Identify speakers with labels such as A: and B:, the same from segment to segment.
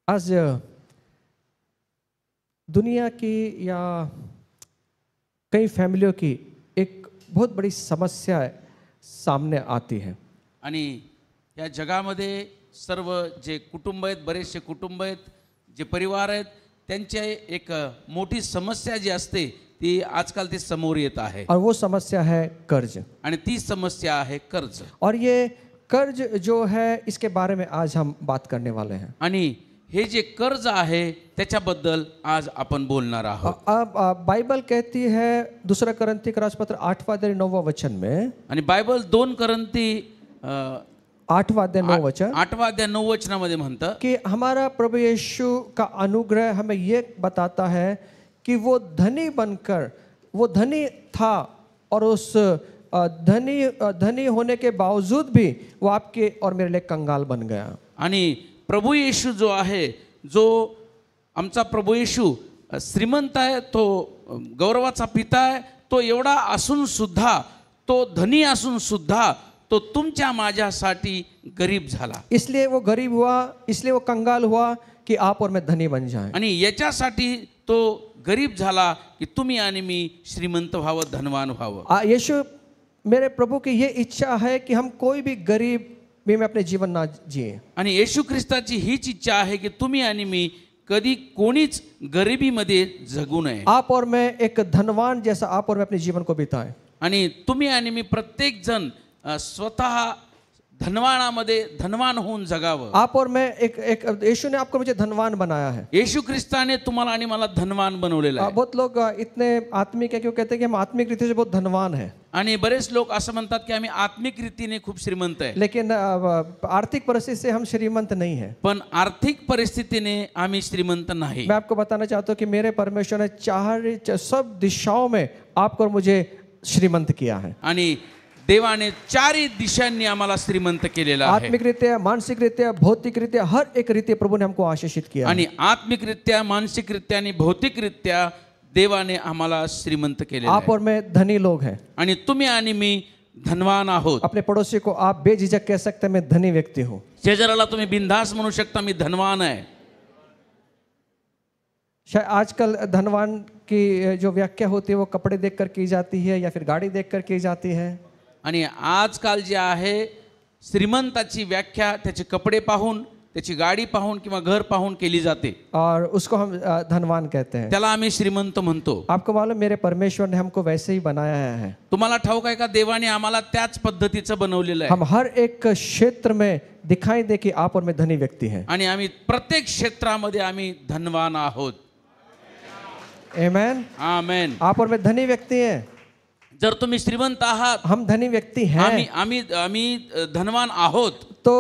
A: आज दुनिया की या कई फैमिलियों की एक बहुत बड़ी समस्या सामने आती है।
B: आणि या जगामध्ये सर्व जे कुटुंब आहेत, बरेचसे कुटुंब आहेत, जे परिवार आहेत, त्यांची एक मोठी समस्या जी असते ती आजकाल ती समोर येत आहे
A: और वो समस्या है कर्ज।
B: आणि ती समस्या आहे कर्ज।
A: और ये कर्ज जो है इसके बारे में आज हम बात करने वाले हैं।
B: आणि हे जे कर्ज आहे त्याच्याबद्दल आज आपण बोलणार आहोत।
A: अब बाइबल कहती है दूसरा कुरिन्थी का राजपत्र 8वां अध्याय 9वां वचन में,
B: आणि बायबल 2 कुरिन्थी
A: 8वां अध्याय 9 वचन
B: 8वां अध्याय 9 वचनामध्ये म्हणतं
A: कि हमारा प्रभु यीशु का अनुग्रह हमें ये बताता है कि वो धनी बनकर, वो धनी था और उस धनी होने के बावजूद भी वो आपके और मेरे लिए कंगाल बन गया।
B: आणि प्रभू येशू जो आहे, जो आमचा प्रभू येशू श्रीमंत आहे, तो गौरवाचा पिता आहे, तो एवढा असून सुद्धा, तो धनी असून सुद्धा तो तुमच्या माझ्यासाठी गरीब झाला।
A: इसलिए वो गरीब हुआ, इसलिए वो कंगाल हुआ कि आप और मैं धनी बन जाएं।
B: आणि याच्यासाठी तो गरीब झाला की तुम्ही आणि मी श्रीमंत व्हावं, धनवान व्हावं।
A: यीशु मेरे प्रभु की ये इच्छा है कि हम कोई भी गरीब में अपने जीवन ना जिए।
B: आणि येशू ख्रिस्ताची हीच इच्छा आहे की तुम्ही आणि मी कधी कोणीच गरिबीमध्ये जगू नये।
A: आप और मैं एक धनवान जैसा आप और मैं अपने जीवन को बिताएं।
B: आणि तुम्ही आणि मी प्रत्येक जण स्वतः धनवानामध्ये धनवान होऊन जगावं।
A: आप और मैं एक यीशु ने आपको मुझे धनवान बनाया है।
B: येशू ख्रिस्ताने तुम्हाला आणि मला धनवान बनवलेलं आहे।
A: बहुत लोग इतने आत्मिक है क्यों कहते हैं कि हम आत्मिक रीति से बहुत धनवान हैं।
B: आणि बरेच लोक असं म्हणतात की आम्ही आत्मिक रीतीने खूप श्रीमंत आहे,
A: लेकिन आर्थिक परिस्थिति से हम श्रीमंत नहीं है।
B: पण आर्थिक परिस्थितीने आम्ही श्रीमंत नाही।
A: मैं आपको बताना चाहता हूँ कि मेरे परमेश्वर ने सब दिशाओं में आपको और मुझे श्रीमंत किया है।
B: आणि देवाने चारही दिशांनी आम्हाला श्रीमंत केलेला आहे।
A: आत्मिकरीत्या, मानसिकरीत्या, भौतिकरीत्या, हर एक रीत्या प्रभु ने हमको आशीषित किया।
B: आणि आत्मिकरित्या, मानसिकरित्या आणि भौतिकरित्या देवाने आम्हाला श्रीमंत केलेला आहे।
A: आप और मैं धनी लोग हैं।
B: आणि तुम्ही आणि मी धनवान आहोत।
A: अपने पड़ोसी को आप बेझिझक कह सकते हैं मैं धनी व्यक्ति हूँ।
B: शेजाराला तुम्ही बिनधास्त म्हणू शकता मी धनवान आहे।
A: शायद आजकल धनवान की जो व्याख्या होती है वो कपड़े देखकर की जाती है या फिर गाड़ी देखकर की जाती है।
B: आणि आजकाल जे आहे श्रीमंताची व्याख्या त्याचे कपडे पाहून, त्याची गाडी पाहून किंवा घर पाहून केली जाते
A: और उसको हम धनवान कहते हैं।
B: त्याला आम्ही श्रीमंत म्हणतो।
A: आपको मालूम मेरे परमेश्वर ने हमको वैसे ही बनाया है।
B: तुम्हाला ठाऊक आहे का देवाने आम्हाला त्याच पद्धतीचं बनवलेलं आहे।
A: हम हर एक क्षेत्र में दिखाई दे कि आप और मैं धनी व्यक्ति हैं।
B: आणि आम्ही प्रत्येक क्षेत्रामध्ये आम्ही धनवान आहोत।
A: आमेन,
B: आमेन।
A: आप और मैं धनी व्यक्ति हैं।
B: जर तुम्ही श्रीमंत आहात,
A: हम धनी व्यक्ति हैं,
B: आम्ही धनवान आहोत,
A: तो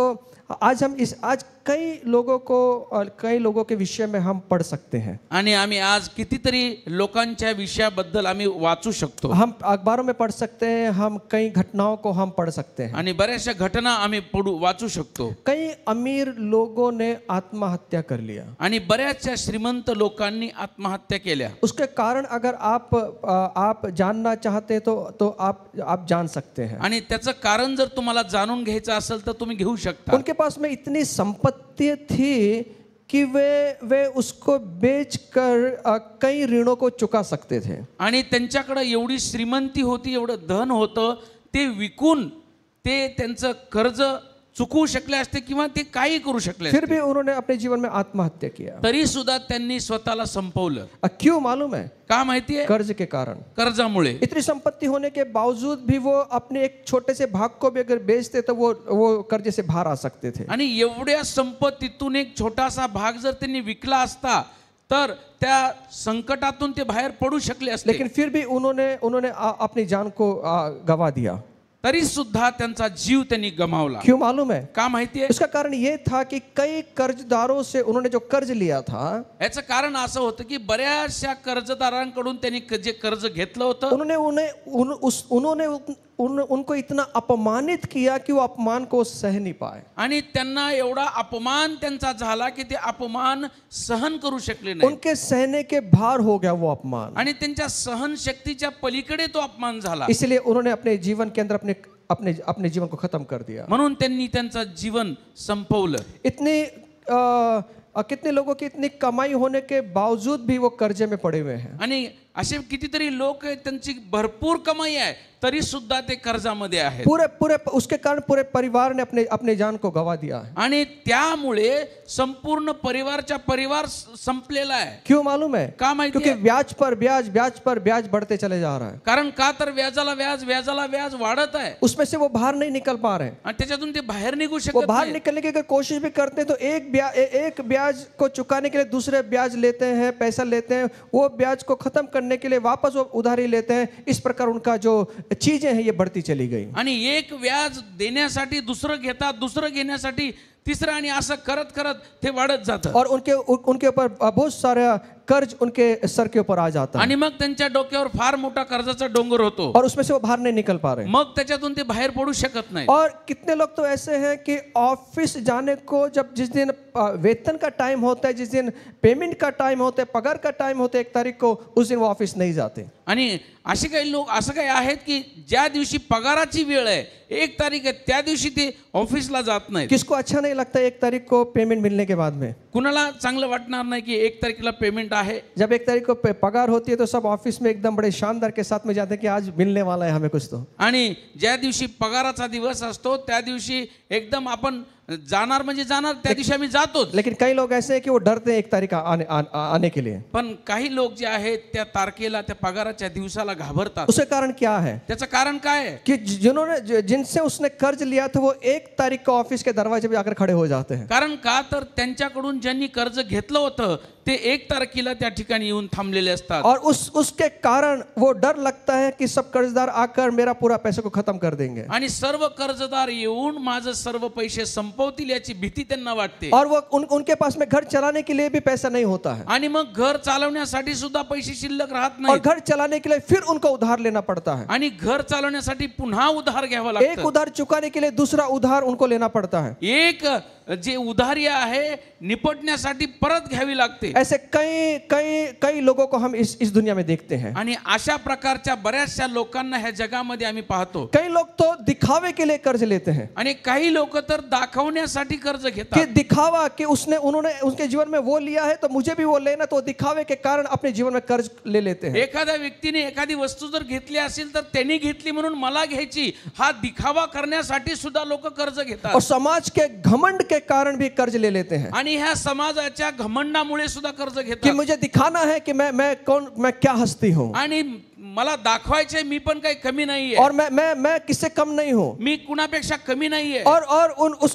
A: आज कई लोगों के विषय में हम पढ़ सकते हैं।
B: आणि आम्ही आज कितीतरी लोकांच्या विषयाबद्दल आम्ही वाचू शकतो।
A: हम अखबारों में पढ़ सकते हैं, हम कई घटनाओं को हम पढ़ सकते हैं,
B: आणि बऱ्याचशा घटना आम्ही वाचू शकतो।
A: कई अमीर लोगों ने आत्महत्या कर लिया
B: आणि बऱ्याचशा श्रीमंत लोकांनी आत्महत्या केल्या।
A: उसके कारण अगर आप जानना चाहते तो आप जान सकते हैं।
B: आणि त्याचं कारण जर तुम्हाला जाणून घ्यायचं असेल तर तुम्ही घेऊ शकता।
A: उनके पास में इतनी संपत्ति थी कि वे उसको बेचकर कई ऋणों को चुका सकते थे।
B: आणि त्यांच्याकडे एवढी श्रीमंती होती, एवढं धन होतं, ते विकून ते त्यांचं कर्ज चुकवू शकले असते किंवा ते काही करू शकले।
A: फिर भी उन्होंने अपने जीवन में आत्महत्या किया।
B: तरी सुद्धा त्यांनी स्वतःला संपवलं।
A: क्यों मालूम है?
B: का माहिती आहे?
A: कर्ज के कारण।
B: कर्जामुळे।
A: इतनी संपत्ति होने के बावजूद भी वो अपने एक छोटे से भाग को भी अगर बेचते तो वो कर्ज से बाहर आ सकते थे।
B: आणि एवढ्या संपत्तीतून एक छोटासा भाग जर त्यांनी विकला असता तर त्या संकटातून ते बाहेर पडू शकले असते।
A: लेकिन फिर भी उन्होंने अपनी जान को गवा दिया।
B: तरी सुद्धा त्यांचा जीव त्यांनी गमावला।
A: क्यों मालूम है?
B: का माहिती आहे?
A: उसका कारण ये था कि कई कर्जदारों से उन्होंने जो कर्ज लिया था,
B: याचं कारण असं होतं की बऱ्याचशा कर्जदारांकडून त्यांनी जे कर्ज घेतलं होतं
A: उन्होंने उनको इतना अपमानित किया कि वो अपमान को सह नहीं पाए।
B: आणि त्यांना एवढा अपमान त्यांचा झाला की ते अपमान सहन करू शकले नाही।
A: उनके सहने के भार हो गया वो अपमान,
B: आणि त्यांच्या सहन शक्तीच्या पलीकडे तो अपमान झाला।
A: इसलिए उन्होंने अपने जीवन के अंदर अपने जीवन को खत्म कर दिया।
B: म्हणून त्यांनी त्यांचं जीवन संपवलं।
A: इतनी कितने लोगों की इतनी कमाई होने के बावजूद भी वो कर्जे में पड़े हुए हैं.
B: आणि असे कितीतरी लोक आहेत, त्यांची भरपूर कमाई आहे तरी सुद्धा ते कर्जामध्ये आहेत.
A: पूरे पूरे उसके कारण पूरे परिवार ने अपने अपने जान को गवा दिया है.
B: आणि त्यामुळे संपूर्ण परिवार संपलेला आहे.
A: क्यों मालूम है?
B: का माहिती
A: क्योंकि
B: आहे?
A: ब्याज पर ब्याज ब्याज पर ब्याज बढ़ते चले जा रहा है.
B: कारण का तर व्याजाला व्याज वाढत आहे
A: उसमें से वो बाहर नहीं निकल पा रहे हैं.
B: आणि त्याच्यातून ते बाहेर निघू
A: वो
B: शकत
A: बाहर
B: नाही.
A: निकलने की अगर कोशिश भी करते हैं तो एक ब्याज को चुकाने के लिए दूसरे ब्याज लेते हैं, पैसा लेते हैं, वो ब्याज को खत्म करने के लिए वापस वो उधारी लेते हैं. इस प्रकार उनका जो चीजें हैं ये बढ़ती चली गई.
B: आणि एक व्याज देण्यासाठी दुसरं घेतात, दुसरं घेण्यासाठी तिसरं, आणि असं करत करत ते वाढत जातं.
A: और उनके ऊपर बहुत सारा कर्ज उनके सर के ऊपर आ जाता है.
B: आणि मग त्यांच्या डोक्यावर फार मोठा कर्जाचा डोंगर होतो.
A: और उसमें से वो बाहर नहीं निकल पा रहे.
B: मग त्याच्यातून ते बाहेर पडू शकत नाही.
A: और कितने लोग तो ऐसे हैं कि ऑफिस जाने को जब जिस दिन वेतन का टाइम होता है, जिस दिन पेमेंट का टाइम होता है, पगार का टाइम होता है 1 तारीख को, उस दिन वो ऑफिस नहीं जाते.
B: आणि असे काही लोक असं काही आहेत की ज्या दिवशी पगाराची वेळ आहे, 1 तारीख आहे, त्या दिवशी ते ऑफिसला जात नाहीत.
A: किसको अच्छा नहीं लगता 1 तारीख को पेमेंट मिलने के बाद में?
B: कुणाला चांगलं वाटणार नाही की 1 तारखेला पेमेंट आहे.
A: जब 1 तारीख को पगार होती है तो सब ऑफिस में एकदम बड़े शानदार के साथ में जाते हैं कि आज मिलने वाला है हमें कुछ तो.
B: आणि ज्या दिवशी पगाराचा दिवस असतो त्या दिवशी एकदम आपण जाणार म्हणजे जाणार, त्या दिवशी आम्ही जातोच.
A: लेकिन कई लोग ऐसे हैं कि वो डरते हैं 1 तारीख आने के लिए.
B: पण काही लोक जे आहेत त्या तारखेला, त्या पगाराच्या दिवसाला घाबरतात.
A: उसके कारण क्या है?
B: त्याचं कारण काय आहे?
A: कि जिनसे उसने कर्ज लिया था वो 1 तारीख को ऑफिस के दरवाजे पे आकर खड़े हो जाते हैं.
B: कारण का तर त्यांच्याकडून ज्यांनी कर्ज घेतलं होतं ते 1 तारखेला त्या ठिकाणी येऊन थांबलेले असतात.
A: और उसके कारण वो डर लगता है कि सब कर्जदार आकर मेरा पूरा पैसे को खत्म कर देंगे.
B: आणि सर्व कर्जदार येऊन माझं सर्व पैसे संपवतील याची भीती त्यांना वाटते.
A: और वो उनके पास में घर चलाने के लिए भी पैसा नहीं होता है.
B: आणि मग घर चालवण्यासाठी सुद्धा पैसे शिल्लक राहत
A: और
B: नाही.
A: घर चलाने के लिए फिर उनको उधार लेना पड़ता है.
B: आणि घर चालवण्यासाठी पुन्हा उधार घ्यावा
A: एक
B: लागतो.
A: उधार चुकाने के लिए दूसरा उधार उनको लेना पड़ता है.
B: एक जे उधारी आहे निपटण्यासाठी परत घ्यावी लागते.
A: ऐसे कई कई कई लोगों को हम इस दुनिया में देखते हैं.
B: आणि अशा प्रकारच्या बऱ्याचशा लोकांना ह्या जगामध्ये आम्ही पाहतो.
A: कई लोग तो दिखावे के लिए कर्ज लेते हैं.
B: आणि काही लोक तर दाखवण्यासाठी कर्ज
A: कि
B: घेतात.
A: दिखावा कि उन्होंने उनके जीवन में वो लिया है तो मुझे भी वो लेना, तो दिखावे के कारण अपने जीवन में कर्ज ले लेते हैं.
B: एखाद्या व्यक्तीने एखादी वस्तू जर घेतली असेल तर त्यांनी घेतली म्हणून मला घ्यायची, हा दिखावा करण्यासाठी सुद्धा लोक कर्ज घेतात.
A: और समाज के घमंड के कारण भी कर्ज ले लेते हैं.
B: आणि ह्या समाजाच्या घमंडामुळे सुद्धा कर्ज
A: कि
B: घेतात.
A: मुझे दिखाना है कि मैं क्या हस्ती हूँ.
B: आणि मला दाखवायचंय मी पण काही कमी नाहीये.
A: और मैं किससे कम नहीं हूँ.
B: मी कुणापेक्षा कमी नाहीये.
A: और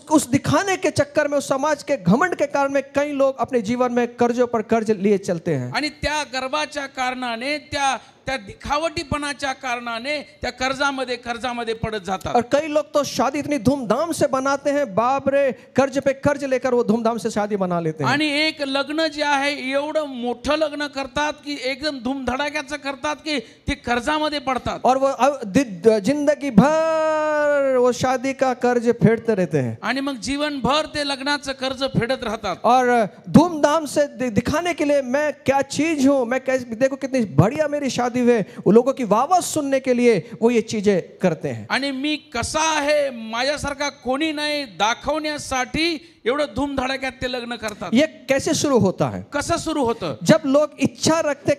A: उस दिखाने के चक्कर में, उस समाज के घमंड के कारण में कई लोग अपने जीवन में कर्जों पर कर्ज लिए चलते हैं.
B: आणि त्या गर्वाच्या कारणाने, त्या दिखावटीपणाच्या कारणाने त्या कर्जामध्ये पडत जातात.
A: और कई लोग तो शादी इतनी धूमधाम से बनाते हैं, बाप रे, कर्ज पे कर्ज लेकर वो धूमधाम से शादी बना लेते हैं.
B: आणि एक लग्न जे आहे एवढं मोठं लग्न करतात की एकदम धूमधडाक्याचं करतात की ते कर्जामध्ये पडतात.
A: और वो जिंदगी भर वो शादी का कर्ज फेडते रहते हैं.
B: आणि मग जीवनभर ते लग्नाचं कर्ज फेडत राहतात.
A: और धूमधाम से दिखाने के लिए मैं क्या चीज हूँ, मैं कैसे, देखो कितनी बढ़िया मेरी शादी है, वो लोगों की वाह सुनने के लिए वो ये चीजें करते हैं.
B: आणि मी कसा आहे, माझ्यासारखा कोणी नाही दाखवण्यासाठी एवढं धूमधडाक्यात ते लग्न करतात.
A: ये कैसे शुरू होता है?
B: कसं सुरू होतं?
A: जब लोग इच्छा रखते,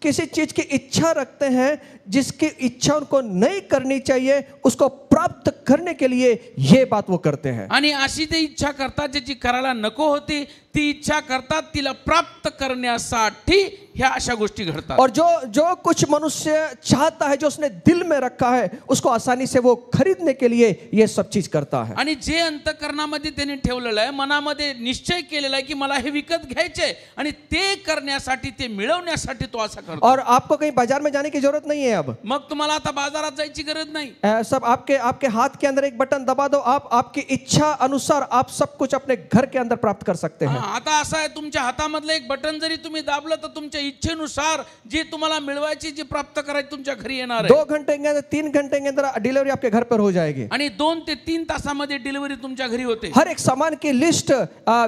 A: किसी चीज की इच्छा रखते हैं, जिसकी इच्छा उनको नहीं करनी चाहिए, उसको प्राप्त करने के लिए ये बात वो करते हैं.
B: आणि अशी ते इच्छा करतात ज्याची करायला नको होती ती इच्छा करतात, तिला प्राप्त करण्यासाठी ह्या अशा गोष्टी घडतात.
A: और जो कुछ मनुष्य चाहता है, जो उसने दिल में रखा है, उसको आसानी से वो खरीदने के लिए ये सब चीज करता है.
B: आणि जे अंतःकरणामध्ये त्याने ठेवलेलं आहे, मनामध्ये निश्चय केलेला आहे की मला हे विकत घ्यायचंय, आणि ते करण्यासाठी, ते मिळवण्यासाठी तो असा करतो.
A: और आपको कहीं बाजार में जाने की जरूरत नहीं है. अब
B: मग तुम्हाला आता बाजारात जायची गरज नाही.
A: सब आपके हाथ के अंदर एक बटन दबा दो, आप आपकी इच्छा अनुसार आप सब कुछ अपने घर के अंदर प्राप्त कर सकते हैं.
B: आता असं आहे, तुमच्या हातामधलं एक बटन जरी तुम्ही दाबलं तर तुमच्या इच्छेनुसार जे तुम्हाला मिळवायचे जे प्राप्त करायचे तुमच्या घरी येणार आहे
A: 2 घंटे के अंदर 3 घंटे के अंदर डिलीवरी आपके घर पर हो जाएगी।
B: आणि 2 ते 3 तासामध्ये डिलिव्हरी तुमच्या घरी होते।
A: हर एक सामान की लिस्ट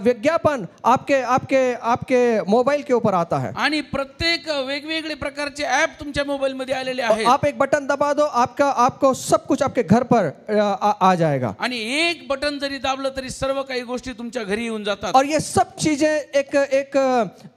A: विज्ञापन आपके आपके आपके मोबाइल के ऊपर आता है।
B: आणि प्रत्येक वेगवेगळे प्रकारचे ऍप तुमच्या मोबाईल मध्ये आलेले आहेत।
A: आप एक बटन दबा दो, आपको सब कुछ आपके घर पर आ जाएगा।
B: आणि एक बटन जरी दाबलं तरी सर्व काही गोष्टी तुमच्या घरी येऊन जातात।
A: और ये सब चीजें एक एक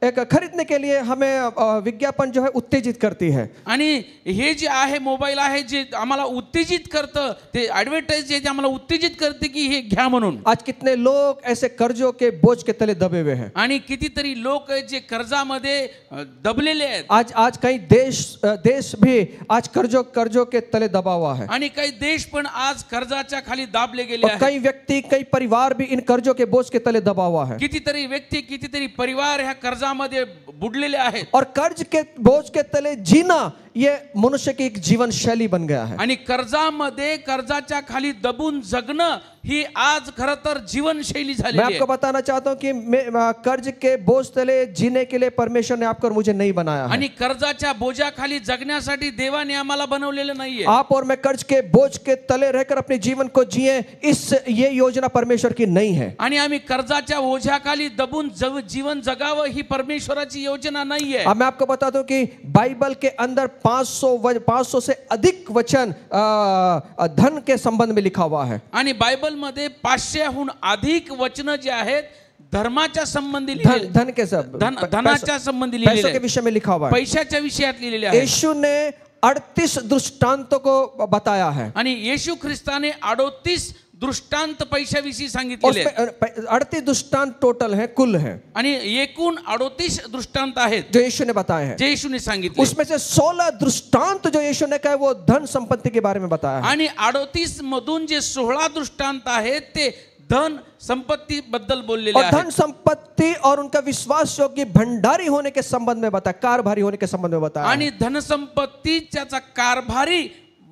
A: एक खरीदने के लिए हमें विज्ञापन जो है उत्तेजित करती है।
B: आणि हे जे आहे मोबाईल आहे जे आम्हाला उत्तेजित करतं, ते ऍडव्हर्टाइज जे आम्हाला उत्तेजित करते की हे घ्या म्हणून।
A: आज कितने लोग ऐसे कर्जों के बोझ के तले दबे हुए हैं।
B: आणि कितीतरी लोक जे कर्जामध्ये दबलेले आहेत।
A: आज आज कई देश भी आज कर्जों के तले दबा हुआ है।
B: आणि काही देश पण आज कर्जाच्या खाली दाबले गेले
A: और
B: आहेत।
A: कई व्यक्ति कई परिवार भी इन कर्जों के बोझ के तले दबा हुआ है।
B: कितीतरी व्यक्ती कितीतरी परिवार ह्या कर्जामध्ये बुडलेले आहेत।
A: और कर्ज के बोझ के तले जीना ये मनुष्य की एक जीवन शैली बन गया है।
B: आणि कर्जामध्ये कर्जाच्या खाली दबून जगणं ही आज खरं तर जीवनशैली
A: मैं
B: झालेली
A: आपको
B: आहे।
A: बताना चाहता हूं कि कर्ज के बोझ तले जीने के लिए परमेश्वर ने आपको और मुझे नहीं बनाया है।
B: आणि कर्जाच्या बोजाखाली जगण्यासाठी देवाने आम्हाला बनवलेलं नाहीये।
A: आप और मैं कर्ज के बोझ के तले रहकर अपने जीवन को जिए, ये योजना परमेश्वर की नहीं है।
B: आणि आम्ही कर्जाच्या ओझ्याखाली दबून जीवन जगावं ही परमेश्वराची योजना नाहीये।
A: अब मैं आपको बता दूं कि बाइबल के अंदर 500 से अधिक वचन धन के संबंध में लिखा हुआ है।
B: आणि बायबल मध्ये 500हून अधिक वचन जे आहेत धर्माच्या संबंधी
A: धन के सब
B: धनाच्या संबंधी
A: पैसों
B: लिहिलेले
A: के विषय में लिखा हुआ है।
B: पैशाच्या विषयात लिहिलेले आहे।
A: यीशु ने 38 दृष्टांतों को बताया है।
B: आणि येशू ख्रिस्ताने 38 दृष्टांत पैशाविषयी सांगितलेले आहेत।
A: 38 दृष्टांत टोटल है, कुल है।
B: आणि एकूण 38 दृष्टांत आहेत
A: जो यीशु ने बताए हैं।
B: जे येशूने सांगितले।
A: उसमें से 16 दृष्टांत जो यीशु ने कहा वो धन संपत्ति के बारे में बताया है।
B: आणि 38 मधून जे 16 दृष्टांत आहेत ते धन संपत्ती बद्दल बोललेले
A: और
B: आहेत।
A: धन संपत्ति और उनका विश्वास योग्य भंडारी होने के संबंध में बताया, कारभारी होने के संबंध में बताया।
B: आणि धन संपत्ती त्याचा कारभारी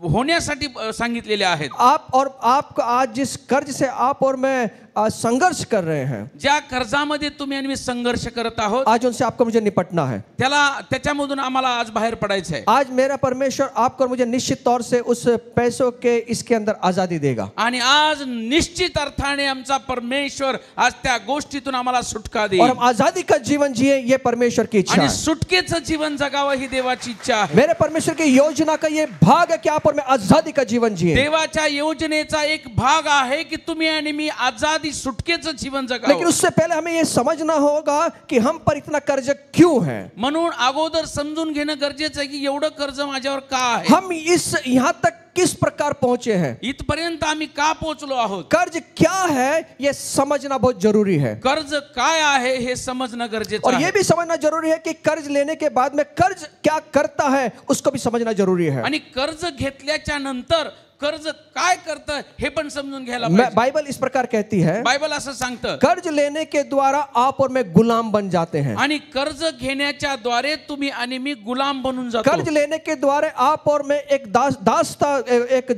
B: होण्यासाठी सांगितलेले आहेत।
A: आप और आपको आज जिस कर्ज से आप और मैं संघर्ष कर रहे हैं,
B: ज्या कर्जामध्ये तुम्ही आणि मी संघर्ष करत आहोत,
A: आज उनसे आपको मुझे निपटना है।
B: त्याच्यामधून आम्हाला आज बाहेर पडायचं आहे।
A: आज मेरा परमेश्वर आपको और मुझे निश्चित तौर से उस पैसों के इसके अंदर आजादी देगा।
B: आणि आज निश्चित अर्थाने आमचा परमेश्वर आज त्या गोष्टीतून आम्हाला सुटका देईल।
A: और हम आजादी का जीवन जिए, ये परमेश्वर की इच्छा
B: आणि
A: है।
B: सुटकेचं जीवन जगावं ही देवाची इच्छा आहे।
A: मेरे परमेश्वर की योजना का ये भाग है कि आप और मैं आजादी का जीवन जिए।
B: देवाच्या योजनेचा एक भाग आहे की तुम्ही आणि मी आजादी सुटकेचं जीवन
A: लेकिन
B: जगावं।
A: उससे पहले हमें ये समझना होगा कि हम पर इतना कर्ज क्यों है।
B: म्हणून अगोदर समजून घेणं गरजेचं आहे की एवढं कर्ज माझ्यावर का आहे।
A: हम यहाँ तक किस प्रकार पहुंचे हैं,
B: इथपर्यंत आम्ही का पोहोचलो आहोत।
A: कर्ज क्या है ये समझना बहुत जरूरी है।
B: कर्ज काय आहे हे समजणं गरजेचं
A: और
B: आहे।
A: ये भी समझना जरूरी है कि कर्ज लेने के बाद में कर्ज क्या करता है उसको भी समझना जरूरी है।
B: आणि कर्ज घेतल्याच्या नंतर कर्ज काय करतं हे पण समजून घ्यायला पाहिजे।
A: बाइबल इस प्रकार कहती है,
B: बायबल असं सांगतं
A: कर्ज लेने के द्वारा आप और मैं गुलाम बन जाते हैं।
B: आणि कर्ज घेण्याच्या द्वारे तुम्ही आणि मी गुलाम बनून जातो।
A: कर्ज लेने के द्वारा आप और मैं एक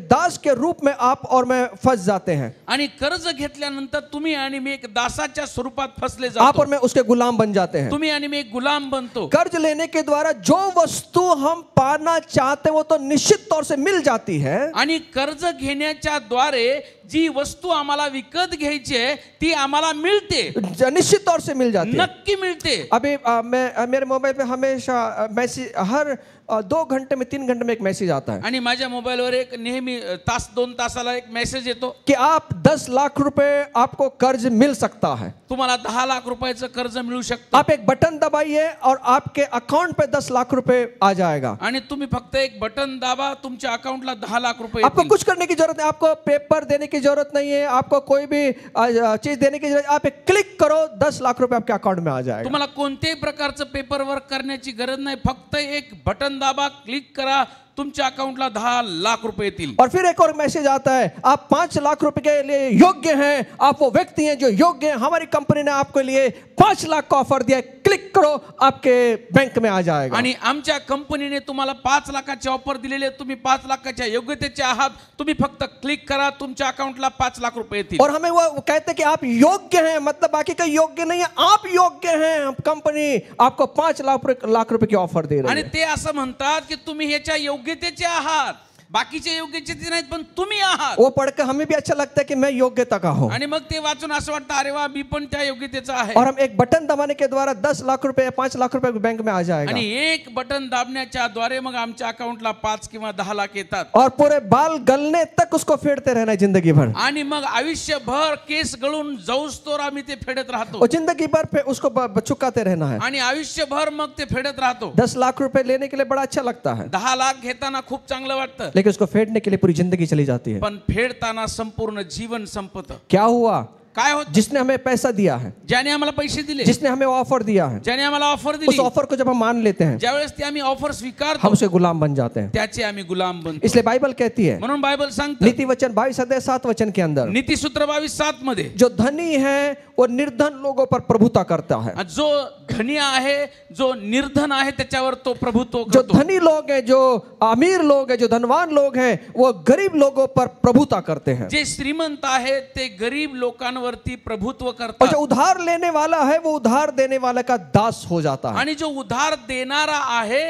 A: दास के रूप में आप और मैं फंस जाते हैं।
B: आणि कर्ज घेतल्यानंतर तुम्ही आणि मी एक दासाच्या स्वरूपात फसले
A: आप
B: जातो।
A: और मैं उसके गुलाम बन जाते हैं।
B: तुम्ही आणि मी एक गुलाम बनतो।
A: कर्ज लेने के द्वारा जो वस्तु हम पाना चाहते हैं वो तो निश्चित तौर से मिल जाती है।
B: आणि कर्ज घेण्याच्या द्वारे जी वस्तू आम्हाला विकत घ्यायची आहे ती आम्हाला मिळते,
A: निश्चित तौर से मिल जाती है।
B: नक्की मिळते।
A: अभी मैं मेरे मोबाइल पे हमेशा मैसेज हर 2 घंटे में 3 घंटे में एक मैसेज आता है
B: आणि माझ्या मोबाईलवर एक नेहमी 2 तासाला एक मेसेज येतो
A: कि आप 10 लाख रुपए आपको कर्ज मिल सकता है।
B: तुम्हाला 10 लाख रुपयाचं कर्ज मिळू शकतं।
A: आप एक बटन दबाइए और आपके अकाउंट पे 10 लाख रुपए आ जाएगा।
B: आणि तुम्ही फक्त एक बटन दाबा, तुमच्या अकाउंटला 10 लाख रुपये
A: आपको
B: येतील।
A: कुछ करने की जरूरत नहीं, आपको पेपर देने की जरूरत नहीं है, आपको कोई भी चीज देने की जरूरत। आप एक क्लिक करो, 10 लाख रुपए आपके अकाउंट में आ जाएगा।
B: तुम्हाला कोणत्याही प्रकारचं पेपर वर्क करण्याची गरज नाही, फक्त एक बटन दाबा, क्लिक करा, तुमच्या अकाउंटला 10 लाख रुपये येतील.
A: और फिर एक और मैसेज आता है, आप 5 लाख रुपए के लिए योग्य हैं, आप वो व्यक्ति हैं जो योग्य हैं, हमारी कंपनी ने आपके लिए 5 लाख का ऑफर दिया है, क्लिक करो आपके बैंक में आ जाएगा.
B: आणि आमच्या कंपनीने तुम्हाला 5 लाखाची ऑफर दिलेली आहे, तुम्ही 5 लाखाच्या योग्यतेचे आहात, तुम्ही फक्त क्लिक करा, तुमच्या अकाउंटला 5 लाख रुपये येतील.
A: और हमें वो कहते हैं कि आप योग्य हैं, मतलब बाकी कोई योग्य नहीं है, आप योग्य हैं, कंपनी आपको 5 लाख रुपए की ऑफर दे रही
B: आणि
A: है.
B: ते असं म्हणतात की तुम्ही ह्याच्या योग्यतेचे आहात, बाकीचे योग्यतेचे नाहीत, पण तुम्ही आहात.
A: वो पढ़कर हमें भी अच्छा लगता है कि मैं योग्यता का हूं.
B: आणि मग ते वाचून असं वाटतं, अरे वा, मी पण त्या योग्यतेचा आहे.
A: और हम एक बटन दबाने के द्वारा 10 लाख रुपए 5 लाख रुपए बैंक में आ जाएगा.
B: आणि एक बटन दाबण्याच्या द्वारे मग आमच्या अकाउंटला 5 किंवा 10 लाख येतात.
A: और पूरे बाल गलने तक उसको फेरते रहना है जिंदगी भर.
B: आणि मग आयुष्यभर केस गळून जाऊस्तोवर आम्ही ते फेडत राहतो.
A: और जिंदगी भर उसको चुकाते रहना है.
B: आणि आयुष्यभर मग ते फेडत राहतो.
A: 10 लाख रुपए लेने के लिए बड़ा अच्छा लगता है,
B: 10 लाख घेताना खूप चांगलं वाटतं,
A: लेकिन उसको फेरने के लिए पूरी जिंदगी चली जाती है.
B: पण फेडताना संपूर्ण जीवन संपतं.
A: क्या हुआ?
B: काय होत?
A: जिसने हमें पैसा दिया है,
B: ज्याने आम्हाला पैसे दिले,
A: जिसने हमें ऑफर दिया है,
B: ज्याने आम्हाला ऑफर
A: उस
B: दिली,
A: ऑफर को जब हम मान लेते हैं,
B: ज्यावेळेस ते आम्ही ऑफर
A: हम
B: स्वीकारतो,
A: उसके गुलाम बन जाते हैं.
B: त्याचे आम्ही गुलाम बनतो.
A: इसलिए बाइबल कहती है,
B: म्हणून बायबल सांगतं,
A: नीति वचन 22 अध्याय 7 वचन के अंदर,
B: नीतिसूत्र 22:7 मध्ये,
A: जो धनी है वो निर्धन लोगों पर प्रभुता करता है.
B: जो धनी आहे, जो निर्धन आहे, त्याच्यावर तो प्रभुत्व
A: जो
B: करतो.
A: धनी लोग हैं, जो अमीर लोग हैं, जो धनवान लोग हैं, वो गरीब लोगों पर प्रभुता करते हैं.
B: जे श्रीमंत आहेत ते गरीब लोकांवरती प्रभुत्व
A: और
B: करतात.
A: जो उधार लेने वाला है वो उधार देने वाले का दास हो जाता है.
B: आणि जो उधार देणारा आहे,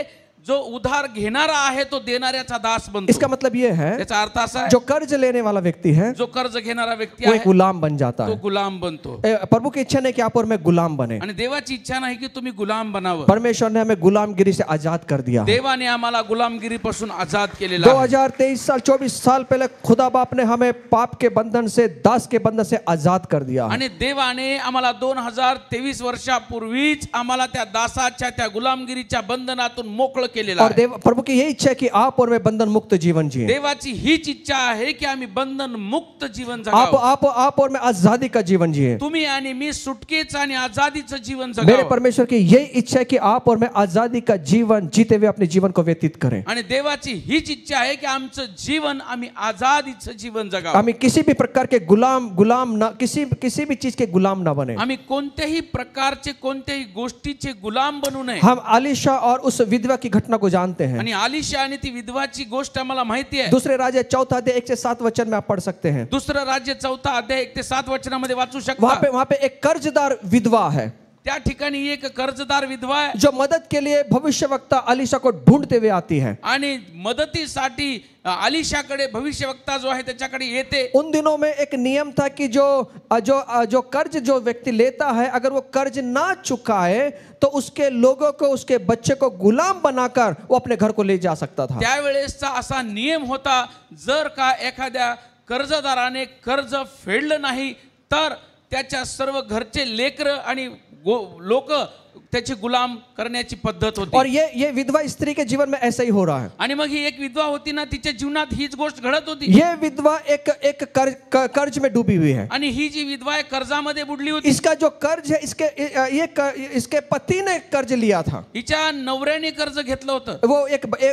B: जो उधार घेणारा आहे, तो देणाऱ्याचा दास बनतो.
A: इसका मतलब ये है,
B: याचा अर्थ असा आहे,
A: जो कर्ज लेने वाला व्यक्ति है
B: जो कर्ज घेणारा व्यक्ती
A: वो
B: आहे
A: एक गुलाम बन जाता
B: तो
A: है.
B: गुलाम बनतो.
A: प्रभु की इच्छा नहीं कि आप और मैं गुलाम बने.
B: आणि देवाची इच्छा नाही की तुम्ही गुलाम बनावं.
A: परमेश्वर ने हमें गुलामगिरी से आजाद कर दिया.
B: देवाने आम्हाला गुलामगिरीपासून आजाद केलेला आहे.
A: 2023 साल 24 साल पहले खुदा बाप ने हमें पाप के बंधन से, दास के बंधन से आजाद कर दिया.
B: आणि देवाने आम्हाला 2023 वर्षापूर्वीच आम्हाला त्या दासाच्या, त्या गुलामगिरीच्या बंधनातून मोकळं केलेलं
A: और
B: आहे.
A: प्रभु की यही इच्छा है कि आप और मैं बंधन मुक्त जीवन जिए.
B: देवाची हीच इच्छा आहे की आम्ही बंधन मुक्त जीवन
A: आप
B: जगावं.
A: आप आप और मैं आजादी का जीवन जिए.
B: तुम्ही आणि मी सुटकेचं आणि आजादीचं जीवन
A: मेरे
B: जगावं.
A: परमेश्वर की यही इच्छा है कि आप और मैं आजादी का जीवन जीते हुए अपने जीवन को व्यतीत करें.
B: आणि देवाची हीच इच्छा आहे की आमचं जीवन आम्ही आजादीचं जीवन जगावं.
A: हमें किसी भी प्रकार के गुलाम ना, किसी भी चीज के गुलाम ना बने.
B: आम्ही कोणत्याही प्रकारचे, कोणत्याही गोष्टीचे गुलाम बनू नये.
A: हम आलिशा और उस विधवा की घटना को जानते हैं.
B: आणि आलिशा आणि ती विधवाची गोष्ट आम्हाला माहिती आहे.
A: दूसरे राज्य 4 अध्याय 1 से 7 वचन में आप पढ़ सकते हैं.
B: दुसरं राज्य 4 अध्याय 1 ते 7 वचनामध्ये वाचू
A: वहां
B: शकता.
A: पे एक कर्जदार विधवा है
B: त्या ठिकाणी एक कर्जदार विधवा आहे,
A: जो मदद के लिए भविष्यवक्ता अलीशा को ढूंढते हुए आती है.
B: आणि मदतीसाठी आलिशाकडे भविष्यवक्ता जो आहे त्याच्याकडे येते.
A: उन दिनों में एक नियम था कि जो कर्ज जो व्यक्ति लेता है, अगर वो कर्ज ना चुकाए तो उसके लोगों को, उसके बच्चे को गुलाम बनाकर वो अपने घर को ले जा सकता था.
B: त्यावेळेसचा असा नियम होता, जर का एखाद्या कर्जदाराने कर्ज फेडलं नाही तर त्याच्या सर्व घरचे लेकरं आणि लोक त्याची गुलाम करण्याची पद्धत होती.
A: और ये विधवा स्त्री के जीवन में ऐसा ही हो रहा है.
B: आणि मग ही एक विधवा होती ना, तिच्या जीवनात हीच गोष्ट घडत होती.
A: ये विधवा एक कर्ज में डूबी हुई है.
B: आणि ही जी विधवा आहे कर्जामध्ये बुडली होती.
A: इसका जो कर्ज है, इसके पति ने कर्ज लिया था.
B: हिच्या नवऱ्याने कर्ज घेतलं होतं.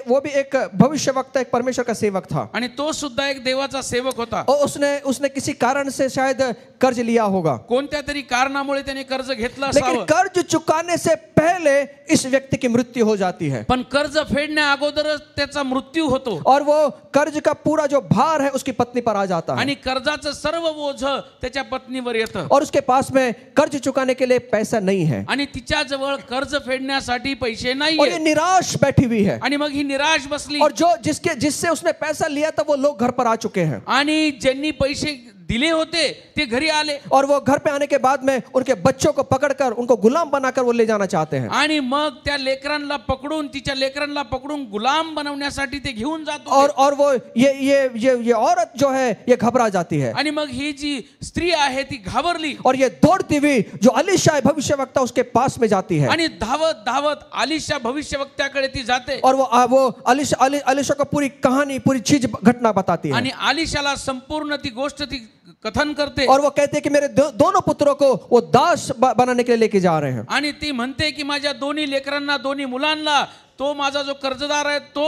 A: वो भी एक भविष्यवक्ता, एक परमेश्वर का सेवक था.
B: आणि तो सुद्धा एक देवाचा सेवक होता.
A: और उसने किसी कारण से शायद कर्ज लिया होगा.
B: कोणत्या तरी कारणामुळे त्याने कर्ज घेतलं
A: लेकिन
B: असावं.
A: कर्ज चुकाने से पहले इस व्यक्ति की मृत्यु हो जाती है.
B: पण कर्ज फेडण्या अगोदरच त्याचा मृत्यू होतो.
A: और वो कर्ज का पूरा जो भार है उसकी पत्नी पर आ जाता है.
B: आणि कर्जाचं सर्व बोझ त्याच्या पत्नीवर येतं.
A: और उसके पास में कर्ज चुकाने के लिए पैसा नहीं है.
B: आणि तिच्या जवळ कर्ज फेडण्यासाठी पैसे
A: और ये
B: नाहीये.
A: निराश बैठी हुई है.
B: आणि मग ही निराश बसली.
A: और जिससे उसने पैसा लिया था वो लोग घर पर आ चुके हैं.
B: आणि ज्यांनी पैसे दिले होते ते घरी आले.
A: और वो घर पे आने के बाद में उनके बच्चों को पकड़कर उनको गुलाम बनाकर वो ले जाना चाहते हैं.
B: आणि मग त्या लेकरांना पकडून, तिच्या लेकरांना पकडून गुलाम बनवण्यासाठी ते घेऊन जातो.
A: और वो ये औरत जो है ये घबरा जाती है.
B: आणि मग ही जी स्त्री आहे ती घाबरली.
A: और ये दौड़ती हुई जो अलीशा भविष्यवक्ता उसके पास में जाती है.
B: आणि धावत धावत आलिशा भविष्यवक्त्याकडे ती जाते.
A: और वो अलीशा को पूरी कहानी, पूरी चीज, घटना बताती है.
B: आणि आलिशाला संपूर्ण ती गोष्ट ती कथन करते.
A: और वो कहते हैं कि मेरे दोनों पुत्रों को वो दास बनाने के लिए लेके जा रहे हैं.
B: आणि ती म्हणते की माझ्या दोन्ही लेकरांना, दोन्ही मुलांना तो माझा जो कर्जदार आहे तो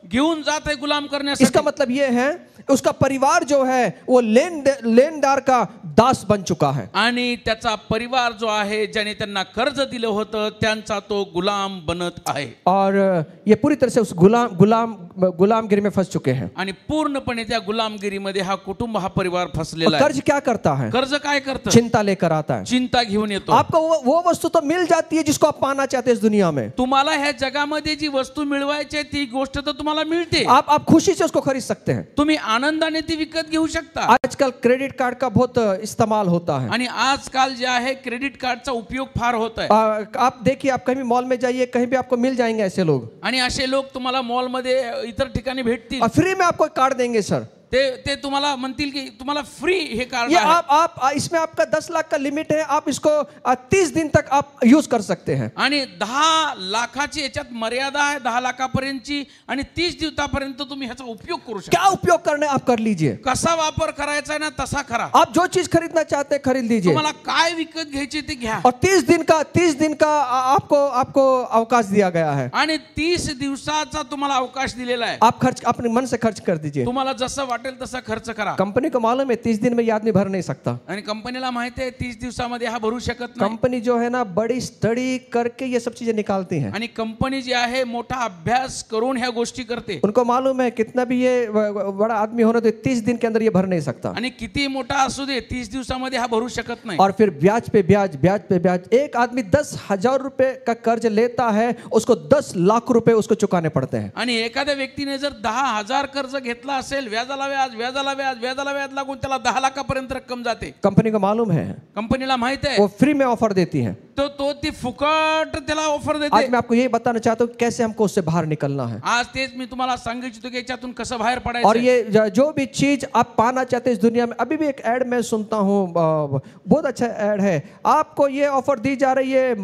B: घेऊन जात आहे गुलाम करण्यासाठी.
A: इसका मतलब ये है उसका परिवार जो है वो लेनदार का दास बन चुका है.
B: आणि त्याचा परिवार जो आहे ज्याने त्यांना कर्ज दिलं होतं त्यांचा तो गुलाम बनत आहे.
A: और ये पूरी तरह से उस गुलामगिरी में फंस चुके हैं.
B: आणि पूर्णपणे त्या गुलामगिरीमध्ये हा कुटुंब हा परिवार फसलेला आहे.
A: कर्ज क्या करता है?
B: कर्ज काय करतं?
A: चिंता लेकर आता है.
B: चिंता घेऊन येतो.
A: आपको वो वस्तु तो मिल जाती है जिसको आप पाना चाहते हैं इस दुनिया में.
B: तुम्हाला ह्या जगामध्ये जी वस्तू मिळवायची आहे ती गोष्ट तर तुम्हाला मिळते.
A: आप खुशी से उसको खरीद सकते हैं.
B: तुम्ही आनंदाने ती विकत घेऊ शकता.
A: आजकल क्रेडिट कार्ड का बहुत इस्तेमाल होता है.
B: आणि आजकाल जे आहे क्रेडिट कार्डचा उपयोग फार होत आहे.
A: आप देखिए, आप कहीं मॉल में जाइए, कहीं भी आपको मिल जाएंगे ऐसे लोग.
B: आणि असे लोक तुम्हाला मॉल मध्ये इतर ठिकाणी भेटतील.
A: और फ्री में आपको कार्ड देंगे सर.
B: ते तुम्हाला म्हणतील की तुम्हाला फ्री हे कार्ड
A: ये
B: आहे.
A: आप इसमें आपका 10 लाख का लिमिट है, आप इसको 30 दिन तक आप यूज कर सकते हैं.
B: आणि 10 लाखाची याच्यात मर्यादा आहे, 10 लाखापर्यंतची, आणि 30 दिवसापर्यंत तुम्ही ह्याचा उपयोग करू शकता.
A: क्या उपयोग करना है आप कर लीजिए.
B: कसा वापर करायचा आहे ना तसा करा.
A: आप जो चीज खरीदना चाहते हैं खरीद लीजिए.
B: तुम्हाला काय विकत घ्यायचे ते घ्या.
A: और 30 दिन का आपको अवकाश दिया गया है.
B: आणि 30 दिवसाचा तुम्हाला अवकाश दिलेला आहे.
A: आप खर्च अपने मन से खर्च कर दीजिए.
B: तुम्हाला जसं वाटेल तसा खर्च करा.
A: कंपनी को मालूम है 30 दिन में ये आदमी भर नहीं सकता.
B: आणि कंपनीला माहिती आहे 30 दिवसामध्ये हा भरू शकत नाही.
A: कंपनी जो है ना बड़ी स्टडी करके ये सब चीजें निकालती है.
B: आणि कंपनी जी आहे मोठा अभ्यास करून ह्या गोष्टी करते.
A: उनको मालूम है कितना भी ये बड़ा आदमी होना तो 30 दिन के अंदर ये भर नहीं सकता.
B: आणि किती मोठा असू दे 30 दिवसामध्ये हा भरू शकत नाही.
A: और फिर ब्याज पे ब्याज. एक आदमी 10,000 रुपए का कर्ज लेता है, उसको 10 लाख रुपए उसको चुकाने पड़ते हैं.
B: आणि एखाद्या व्यक्तीने जर 10,000 कर्ज घेतला असेल, व्याजाला व्याज लागून त्याला 10 लाखापर्यंत रक्कम जाते.
A: कंपनी को मालूम है,
B: कंपनीला माहित आहे,
A: वो फ्री में ऑफर देती है.
B: तो ती फुकट त्याला ऑफर देते.
A: आज मैं आपको ये बताना चाहता हूँ कैसे हमको उससे बाहर निकलना है.
B: आज तेच मी तुम्हाला सांगितलं की याच्यातून कसं बाहेर पडायचं.
A: और ये जो भी चीज आप पाना चाहते हैं इस दुनिया में, अभी भी एक ऐड मैं सुनता हूँ, बहुत अच्छा ऐड है. आपको ये ऑफर दी जा रही है,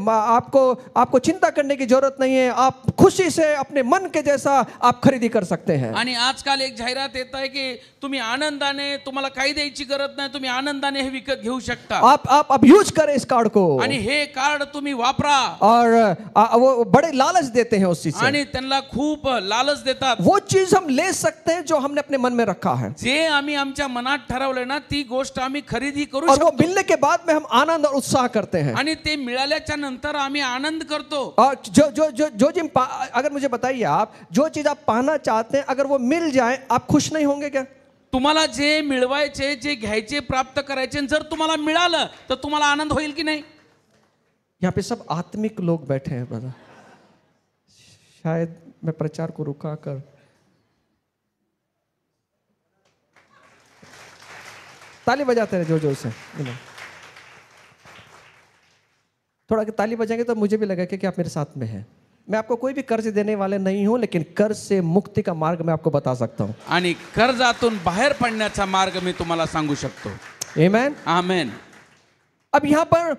A: आपको चिंता करने की जरूरत नहीं है, आप खुशी से अपने मन के जैसा आप खरीदी कर सकते हैं.
B: आणि आजकाल एक जाहिरात येत आहे की तुम्ही आनंदाने, तुम्हाला काही द्यायची गरज नाही, तुम्ही आनंदाने हे विकत घेऊ शकता.
A: आप यूज करें इस कार्ड को.
B: आणि हे कार्ड तुम्ही वापरा.
A: और वो बड़े लालच देते हैं उस चीज से.
B: आणि त्यांना खूप लालच देतात.
A: वो चीज हम ले सकते हैं जो हमने अपने मन में रखा है.
B: जे आम्ही आमच्या मनात ठरवलंय ना ती गोष्ट आम्ही खरेदी करू
A: और
B: शकतो.
A: वो मिलने के बाद में हम आनंद और उत्साह करते हैं.
B: आणि ते मिळाल्याच्या नंतर आम्ही आनंद करतो.
A: और जो चीज अगर मुझे बताइए, आप जो चीज आप पाना चाहते हैं अगर वो मिल जाए, आप खुश नहीं होंगे क्या?
B: तुम्हाला जे मिळवायचे, जे घ्यायचे, प्राप्त करायचे, जर तुम्हाला मिळालं तर तुम्हाला आनंद होईल की नाही?
A: यहाँ पे सब आत्मिक लोग बैठे हैं ब्रदर. शायद मैं प्रचार को रुका कर ताली बजाते रहे जोर से. थोड़ा ताली बजाएंगे तो मुझे भी लगा कि आप मेरे साथ में हैं. मैं आपको कोई भी कर्ज देने वाले नहीं हूं, लेकिन कर्ज से मुक्ति का मार्ग मैं आपको बता सकता हूं.
B: आणि कर्जातून बाहेर पडण्याचा मार्ग मी तुम्हाला सांगू शकतो.
A: आमेन.
B: आमेन.
A: अब यहाँ पर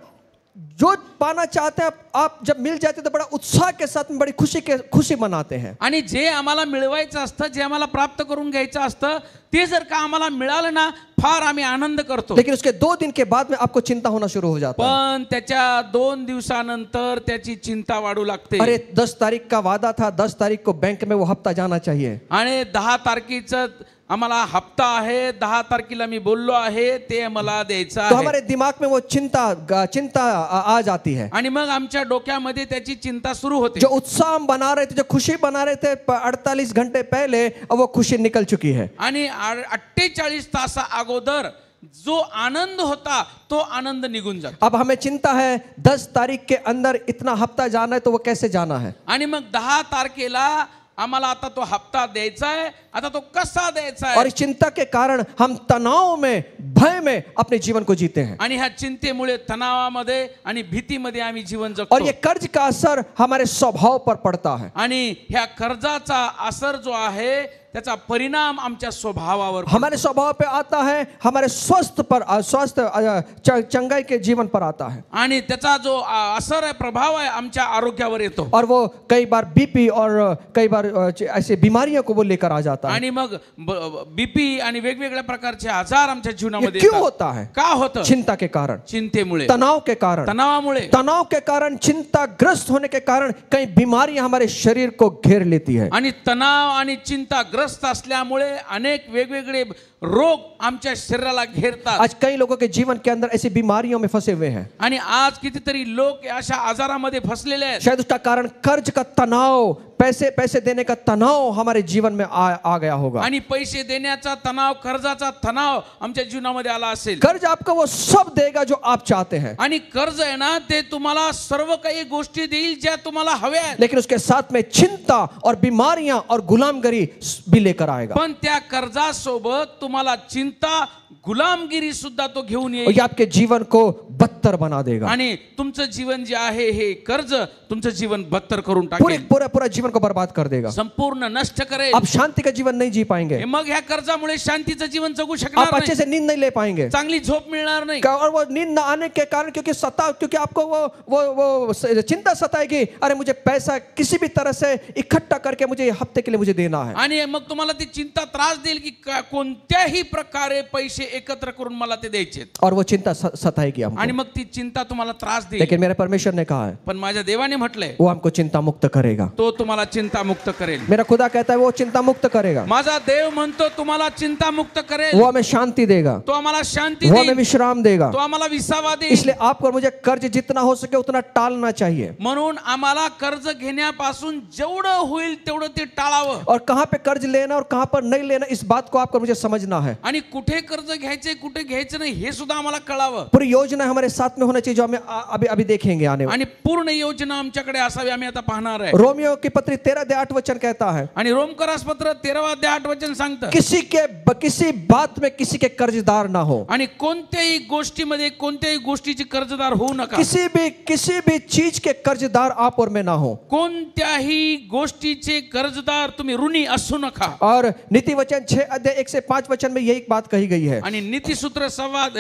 A: जो पाना चाहते हैं आप जब मिल जाते हैं तो बड़ा उत्साह के साथ में बड़ी खुशी मनाते हैं.
B: आणि जे आम्हाला मिळवायचं असतं, जे आम्हाला प्राप्त करून घ्यायचं असतं, ते जर का आम्हाला मिळालं ना फार आम्ही आनंद करतो.
A: लेकिन उसके 2 दिन के बाद में आपको चिंता होना शुरू हो जाता है.
B: पण त्याच्या 2 दिवसानंतर त्याची चिंता वाढू लागते.
A: अरे 10 तारीख का वादा था, 10 तारीख को बैंक में वो हफ्ता जाना चाहिए.
B: आणि 10 तारखेचं आम्हाला हप्ता आहे, 10 तारखेला मी बोललो आहे ते मला द्यायचं
A: तो
B: आहे.
A: हमारे दिमाग में वो चिंता आ जाती है.
B: आणि मग आमच्या डोक्यामध्ये त्याची चिंता सुरू होते.
A: जो उत्साह हम बना रहे थे, जो खुशी बना रहे थे 48 घंटे पहले, अब वो खुशी निकल चुकी है.
B: आणि 48 तासा अगोदर जो आनंद होता तो आनंद निघून जातो.
A: अब हमें चिंता है 10 तारीख के अंदर इतना हफ्ता जाना है, तो वो कैसे जाना है.
B: आणि मग 10 तारखेला आम्हाला आता तो हप्ता द्यायचा आहे, आता तो कसा द्यायचा आहे.
A: और इस चिंता के कारण हम तनाव में, भय में अपने जीवन को जीते हैं.
B: आणि ह्या चिंतेमुळे, तणावामध्ये आणि भीतीमध्ये आम्ही जीवन जगतो.
A: और ये कर्ज का असर हमारे स्वभाव पर पड़ता है.
B: आणि ह्या कर्जाचा असर जो आहे त्याचा परिणाम आमच्या स्वभावावर पडतो.
A: हमारे स्वभाव पे आता है, हमारे चंगाई के जीवन पर आता है,
B: आणि त्याचा जो असर आहे, प्रभाव आहे, आमच्या आरोग्यावर येतो.
A: और वो कई बार बीपी और कई बार ऐसे बीमारियों को वो लेकर आ जाता है.
B: आणि मग बीपी आणि वेगवेगळ्या प्रकारचे आजार आमच्या
A: ये
B: जीवनामध्ये
A: क्यों
B: येतात.
A: होता है?
B: का होतं?
A: चिंता के कारण,
B: चिंतेमुळे,
A: तनाव के कारण,
B: तणावामुळे,
A: तनाव के कारण, चिंताग्रस्त होने के कारण कई बीमारियां हमारे शरीर को घेर लेती है.
B: आणि तणाव आणि चिंताग्रस्त असल्यामुळे अनेक वेगवेगळे रोग आमच्या शरीराला घेरतात.
A: आज कई लोगों के जीवन के अंदर ऐसी बीमारियों में फंसे हुए हैं.
B: आणि आज कितीतरी लोक अशा आजारामध्ये फसलेले आहेत.
A: शायद उसका कारण कर्ज का तनाव, पैसे देने का तनाव हमारे जीवन में आ गया होगा.
B: आणि पैसे देण्याचा तणाव, कर्जाचा तणाव आमच्या जीवनामध्ये आला असेल.
A: कर्ज आपको वो सब देगा जो आप चाहते हैं,
B: आणि कर्ज आहे ना, ते तुम्हाला सर्व काही गोष्टी देईल ज्या तुम्हाला हव्या आहेत.
A: लेकिन उसके साथ में चिंता और बीमारियां और गुलामगिरी भी लेकर आएगा.
B: पण त्या कर्जासोबत तुम्हाला चिंता, गुलामगिरी सुद्धा तो घेऊन
A: और
B: येईल.
A: ये आपके जीवन को बदतर बना देगा.
B: आणि तुमचं जीवन जे आहे, हे कर्ज तुमचं जीवन बदतर करून
A: पूरे
B: टाकेल,
A: पूरा जीवन को बर्बाद कर देगा.
B: संपूर्ण नष्ट करेल.
A: आप शांति का जीवन नहीं जी पाएंगे,
B: मग ह्या कर्जामुळे शांतीचं जीवन जगू
A: आप
B: शकणार
A: अच्छे
B: नाही,
A: से नींद नहीं ले पाएंगे.
B: चांगली झोप मिळणार नाही.
A: और वो नींद न आने के कारण क्योंकि आपको वो चिंता सताएगी, अरे मुझे पैसा किसी भी तरह से इकट्ठा करके मुझे ये हफ्ते के लिए मुझे देना है.
B: आणि मग तुम्हाला ती चिंता त्रास देईल की कोणत्याही प्रकारे पैसे एकत्र करून मला ते द्यायचे.
A: और वो चिंता सताएगी हमको.
B: आणि मग ती चिंता तुम्हाला त्रास देईल.
A: लेकिन मेरे परमेश्वर ने कहा है
B: पण माझ्या देवाने म्हटलंय,
A: वो हमको चिंता मुक्त करेगा.
B: तो तुम्हाला चिंता मुक्त करेल.
A: मेरा खुदा कहता है वो चिंता मुक्त करेगा.
B: माझा देव म्हणतो तुम्हाला चिंता मुक्त करेल.
A: वो हमें शांति देगा,
B: तो आम्हाला शांती
A: वो हमें
B: देईल,
A: विश्राम देगा.
B: तो आम्हाला विसावा देईल.
A: इसलिए आपको और मुझे कर्ज जितना हो सके उतना टालना चाहिए.
B: म्हणून आम्हाला कर्ज घेण्यापासून जेवढं होईल तेवढं ते टाळावं.
A: और कहां पे कर्ज लेना और कहां पर नहीं लेना, इस बात को आपको मुझे समझना है.
B: आणि कुठे कर्ज घ्यायचे, कुठे घ्यायचं नाही, हे सुद्धा आम्हाला कळावं.
A: पूरी योजना हमारे साथ में होना चाहिए, जो हमें अभी देखेंगे आने में.
B: आणि पूर्ण योजना आमच्याकडे असावी, आम्ही आता पाहणार आहे.
A: रोमियो की पत्री 13-8 वचन कहता है,
B: आणि रोमकरास पत्र 13-8 वचन सांगतं,
A: किसी बात में किसी के कर्जदार ना हो.
B: आणि कोणत्याही गोष्टीमध्ये कोणत्याही गोष्टीची कर्जदार होऊ नका.
A: किसी भी चीज के कर्जदार आप और मैं ना हो.
B: कोणत्याही गोष्टीचे कर्जदार तुम्ही ऋणी असू नका.
A: और नीति वचन 6:1-5 वचन में यही बात कही गई है.
B: आणि नीतिसूत्र संवाद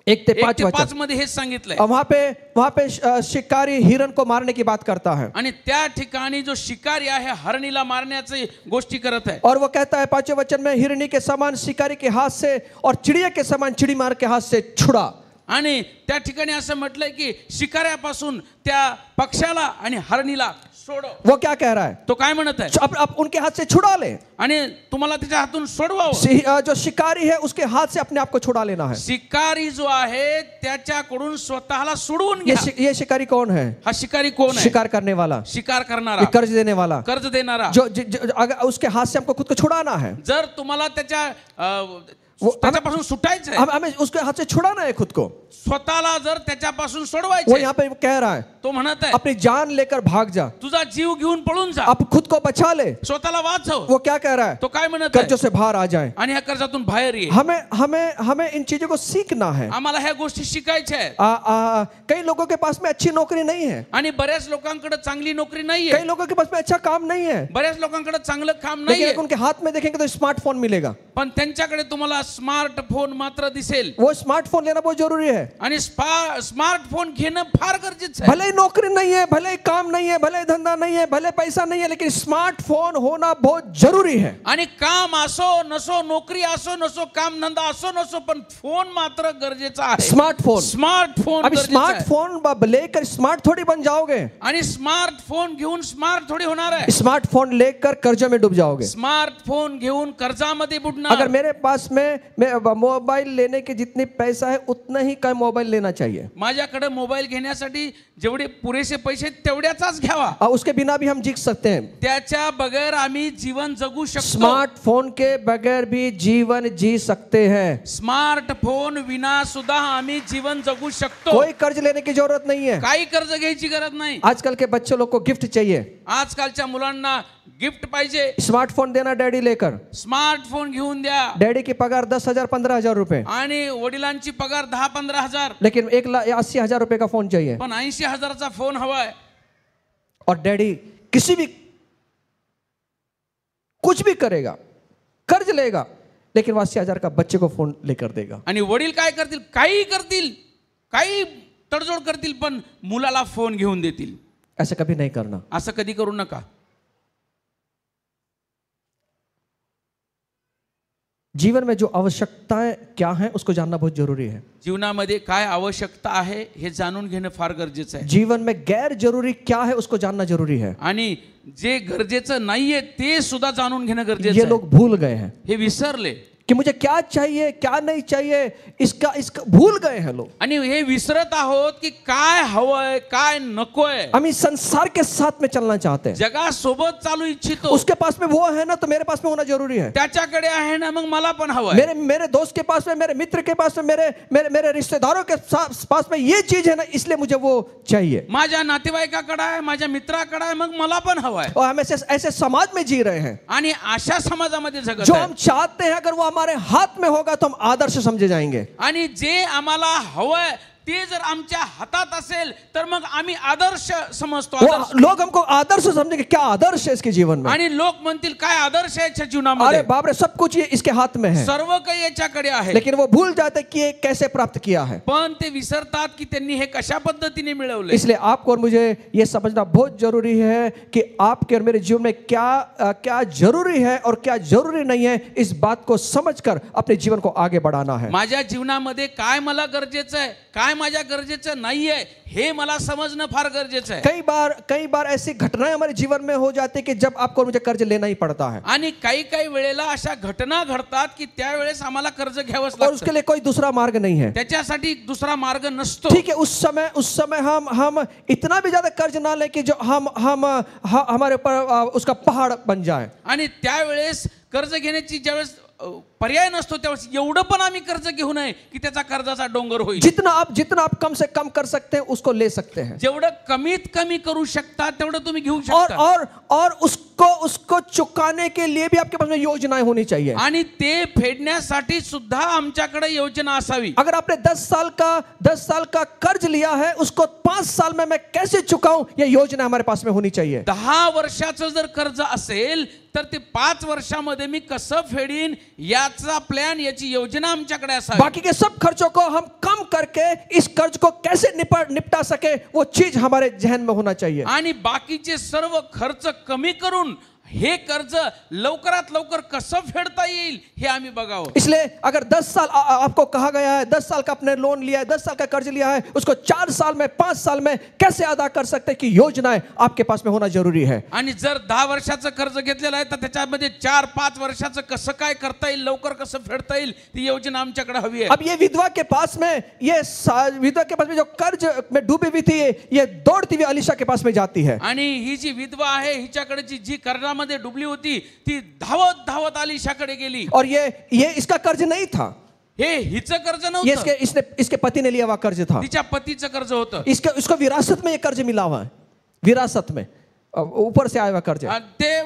A: 1-5
B: 1-5
A: वचन
B: मध्ये हेच सांगितलंय.
A: वहां पे शिकारी हिरण को मारने की बात करता है.
B: आणि त्या ठिकाणी जो शिकारी आहे हरणीला मारण्याची गोष्टी करत आहे.
A: और वो कहता है 5वें वचन में, हिरणी के समान शिकारी के हाथ से और चिड़िया के समान चिड़ी मार के हाथ से छुड़ा.
B: आणि त्या ठिकाणी असं म्हटलंय की शिकाऱ्यापासून त्या पक्षाला आणि हरणीला सोडव.
A: वो क्या कह रहा है?
B: तो काय म्हणत आहे?
A: अब उनके हाथ से छुड़ा ले.
B: आणि तुम्हाला त्याच्या हातून सोडवावं.
A: जो शिकारी है उसके हाथ से अपने आप को छुड़ा लेना है.
B: शिकारी जो आहे त्याच्याकडून स्वतःला सोडवून घ्या.
A: ये शिकारी कौन है?
B: हा शिकारी कोण आहे?
A: शिकार करने वाला,
B: शिकार करणारा,
A: कर्ज देने वाला,
B: कर्ज देणारा.
A: जो अगर उसके हाथ से हमको खुद को छुड़ाना है,
B: जर तुम्हाला त्याच्यापासून सुटायचं आहे,
A: हमें उसके हाथ से छुड़ाना है खुद को.
B: स्वतःला जर त्याच्यापासून
A: वो
B: सोडवायचं,
A: यहाँ पे कह रहा है,
B: तो म्हणत आहे
A: अपनी जान लेकर भाग जा.
B: तुझा जीव घेऊन पळून जा,
A: आप खुद को बचा ले.
B: स्वतःला वाचव.
A: वो क्या कह रहा है?
B: तो काय म्हणत
A: कर्जों
B: आहे?
A: से बाहर आ जाए.
B: आणि ह्या कर्जातून बाहेर ये.
A: हमें इन चीजों को सीखना है.
B: आम्हाला ह्या गोष्टी शिकायच्या आहेत.
A: कई लोगों के पास में अच्छी नौकरी नहीं है.
B: आणि बऱ्याच लोकांकडे चांगली नोकरी नाहीये.
A: कई लोगों के पास में अच्छा काम नहीं है.
B: बऱ्याच लोकांकडे चांगलं काम
A: लेकिन
B: नाहीये.
A: उनके हाथ में देखेंगे तो स्मार्टफोन मिलेगा.
B: पण त्यांच्याकडे तुम्हाला स्मार्टफोन मात्र दिसेल.
A: वो स्मार्टफोन लेना बहुत जरूरी है.
B: आणि स्मार्टफोन घेणं फार गरजेचं आहे.
A: भले ही नौकरी नहीं है, भले ही काम नहीं है, भले ही धंधा नहीं है, भले पैसा नहीं है, लेकिन स्मार्टफोन होना बहुत जरूरी है.
B: आणि काम असो नसो, नोकरी असो नसो, काम धंदा असो नसो, पण फोन मात्र गरजेचा आहे. स्मार्टफोन
A: अभी स्मार्टफोन लेकर स्मार्ट थोड़ी बन जाओगे.
B: आणि स्मार्टफोन घेऊन स्मार्ट थोडी होणार आहे.
A: स्मार्टफोन लेकर कर्जों में डूब जाओगे.
B: स्मार्टफोन घेऊन कर्जामध्ये बुडणार.
A: अगर मेरे पास में मोबाइल लेने के जितनी पैसा है उतना ही कम मोबाइल लेना चाहिए.
B: माझ्याकडे मोबाईल घेण्यासाठी जेवढे पुरेसे पैसे त्याच घ्यावा.
A: उसके बिना भी हम जी सकते हैं.
B: त्याच्या बगैर आम्ही जीवन जगू शकतो.
A: स्मार्टफोन के बगैर भी जीवन जी सकते हैं.
B: स्मार्टफोन विना सुद्धा आम्ही जीवन जगू शकतो.
A: कोई कर्ज लेने की जरूरत नहीं है.
B: काही कर्ज घ्यायची गरज नाही.
A: आजकल के बच्चों लोग को गिफ्ट चाहिए.
B: आजकालच्या मुलांना गिफ्ट पाहिजे.
A: स्मार्टफोन देना डैडी लेकर.
B: स्मार्टफोन घेऊन द्या.
A: डैडी की पगार 10,000-15,000 रुपए.
B: आणि वडिलांची पगार 10-15,000.
A: लेकिन 1,80,000 रुपए का फोन चाहिए.
B: पण 80,000चा फोन हवाय.
A: और डैडी कुछ भी करेगा कर्ज लेगा लेकिन वो 80,000 का बच्चे को फोन लेकर देगा।
B: आणि वडील काय करतील, काही करतील, काही तडजोड करतील, पण मुलाला फोन घेऊन देतील।
A: ऐसा कभी नहीं करना।
B: असं कधी करू नका।
A: जीवन में जो आवश्यकताएं क्या हैं उसको जानना बहुत जरूरी है।
B: जीवनामध्ये काय आवश्यकता आहे हे जाणून घेणं फार गरजेचं आहे।
A: जीवन में गैर जरूरी क्या है उसको जानना जरूरी है।
B: आणि जे गरजेचं नाहीये ते सुद्धा जाणून घेणं गरजेचं
A: ये
B: आहे।
A: लोग भूल गए हैं
B: हे विसरले
A: कि मुझे क्या चाहिए क्या नहीं चाहिए, इसका भूल गए हैं लोग।
B: आणि हे विसरत आहोत की काय हवंय काय नकोय।
A: हम इस संसार के साथ में चलना चाहते हैं,
B: जगासोबत चालू इच्छितो।
A: उसके पास में वो है ना तो मेरे पास में होना जरूरी है।
B: त्याच्याकडे आहे ना मग मला पण हवंय।
A: मेरे दोस्त के पास में, मेरे मित्र के पास में, मेरे रिश्तेदारों के पास में ये चीज है ना, इसलिए मुझे वो चाहिए।
B: माझ्या नातेवाईकाकडे आहे, माझ्या मित्राकडे आहे, मग मला पण हवंय।
A: और हम ऐसे समाज में जी रहे हैं
B: आणि अशा समाजामध्ये जगत
A: जो
B: आहे।
A: हम चाहते हैं अगर वो हमारे हाथ में होगा तो हम आदर्श समझे जाएंगे।
B: आणि जे आम्हाला हवंय ते जर आमच्या हातात असेल तर मग आम्ही आदर्श समजतो।
A: लोग हमको आदर्श समझेंगे, क्या आदर्श है इसके जीवन में।
B: आणि लोक म्हणतील काय आदर्श आहे याच्या जीवनामध्ये।
A: अरे बाप रे, सब कुछ ये इसके हाथ में है,
B: सर्व काही याच्याकडे आहे।
A: लेकिन वो भूल जाते कि ये कैसे प्राप्त किया है।
B: पण ते विसरतात की त्यांनी हे कशा पद्धतीने मिळवले।
A: इसलिए आपको और मुझे ये समझना बहुत जरूरी है कि आपके और मेरे जीवन में क्या जरूरी है और क्या जरूरी नहीं है, इस बात को समझकर अपने जीवन को आगे बढ़ाना है।
B: माझ्या जीवनामध्ये काय मला गरजेचं आहे, काय माझ्या गरजेचं नाहीये हे मला समजणं फार गरजेचं आहे।
A: कई बार ऐसी घटनाएं हमारे जीवन में हो जाती है कि जब आपको और मुझे कर्ज लेना ही पड़ता है।
B: आणि काही वेळेला अशा घटना घडतात की त्यावेळेस आम्हाला कर्ज घ्यावंच
A: और
B: लागतं।
A: उसके लिए कोई दूसरा मार्ग नहीं है।
B: त्याच्यासाठी दुसरा मार्ग नसतो।
A: ठीक है, उस समय हम इतना भी ज्यादा कर्ज ना लें कि जो हमारे ऊपर उसका पहाड़ बन जाए।
B: आणि त्यावेळेस कर्ज घेण्याची ज्यावेळेस पर्याय नसतो त्यावेळेस एवढं पण आम्ही कर्ज घेऊ नये की त्याचा कर्जाचा डोंगर होईल।
A: जितना आप कम से कम कर सकते हैं उसको ले सकते हैं।
B: जेवढं कमीत कमी करू शकता तेवढं तुम्ही घेऊ शकता।
A: और उसको चुकाने के लिए भी आपके पास में योजनाएं होनी चाहिए।
B: आणि ते फेडण्यासाठी सुद्धा आमच्याकडे योजना असावी।
A: अगर आपने 10 साल का कर्ज लिया है, उसको 5 साल में मैं कैसे चुकाऊं, ये योजना हमारे पास में होनी चाहिए।
B: 10 वर्षाचं जर कर्ज असेल तर ते 5 वर्षामध्ये मी कसं फेडीन याचा प्लॅन, याची योजना आमच्याकडे असावी।
A: बाकी के सब खर्चों को हम कम करके इस कर्ज को कैसे निपटा सके, वो चीज हमारे जहन में होना चाहिए।
B: आणि बाकीचे सर्व खर्च कमी करून हे कर्ज लवकरात लवकर कसं फेडता येईल हे आम्ही बघावं।
A: इसलिए अगर 10 साल आपको कहा गया है, 10 साल का आपने लोन लिया है, 10 साल का कर्ज लिया है, उसको 4 साल में 5 साल में कैसे अदा कर सकते हैं कि योजनाएं आपके पास में होना जरूरी है।
B: आणि जर 10 वर्षाचं कर्ज घेतलेलं आहे तर त्याच्यामध्ये 4-5 वर्षाचं कसं काय करता येईल, लवकर कसं फेडता येईल ती योजना आमच्याकडे हवी आहे।
A: अब ये विधवा के पास में जो कर्ज में डूबी हुई थी, ये दौड़ती हुई अलीशा के पास में जाती है।
B: आणि ही जी विधवा आहे हिच्याकडे जी कर्जामध्ये डुबली होती ती धावत अलीशाकडे गेली।
A: और ये इसका कर्ज नहीं था,
B: हे हिचं कर्ज नव्हतं,
A: इसके पति ने लिया हुआ कर्ज था।
B: तिच्या पतीचं कर्ज होतं।
A: इसको विरासत में ये कर्ज मिला हुआ है, विरासत में ऊपर से आया हुआ कर्ज है।
B: ते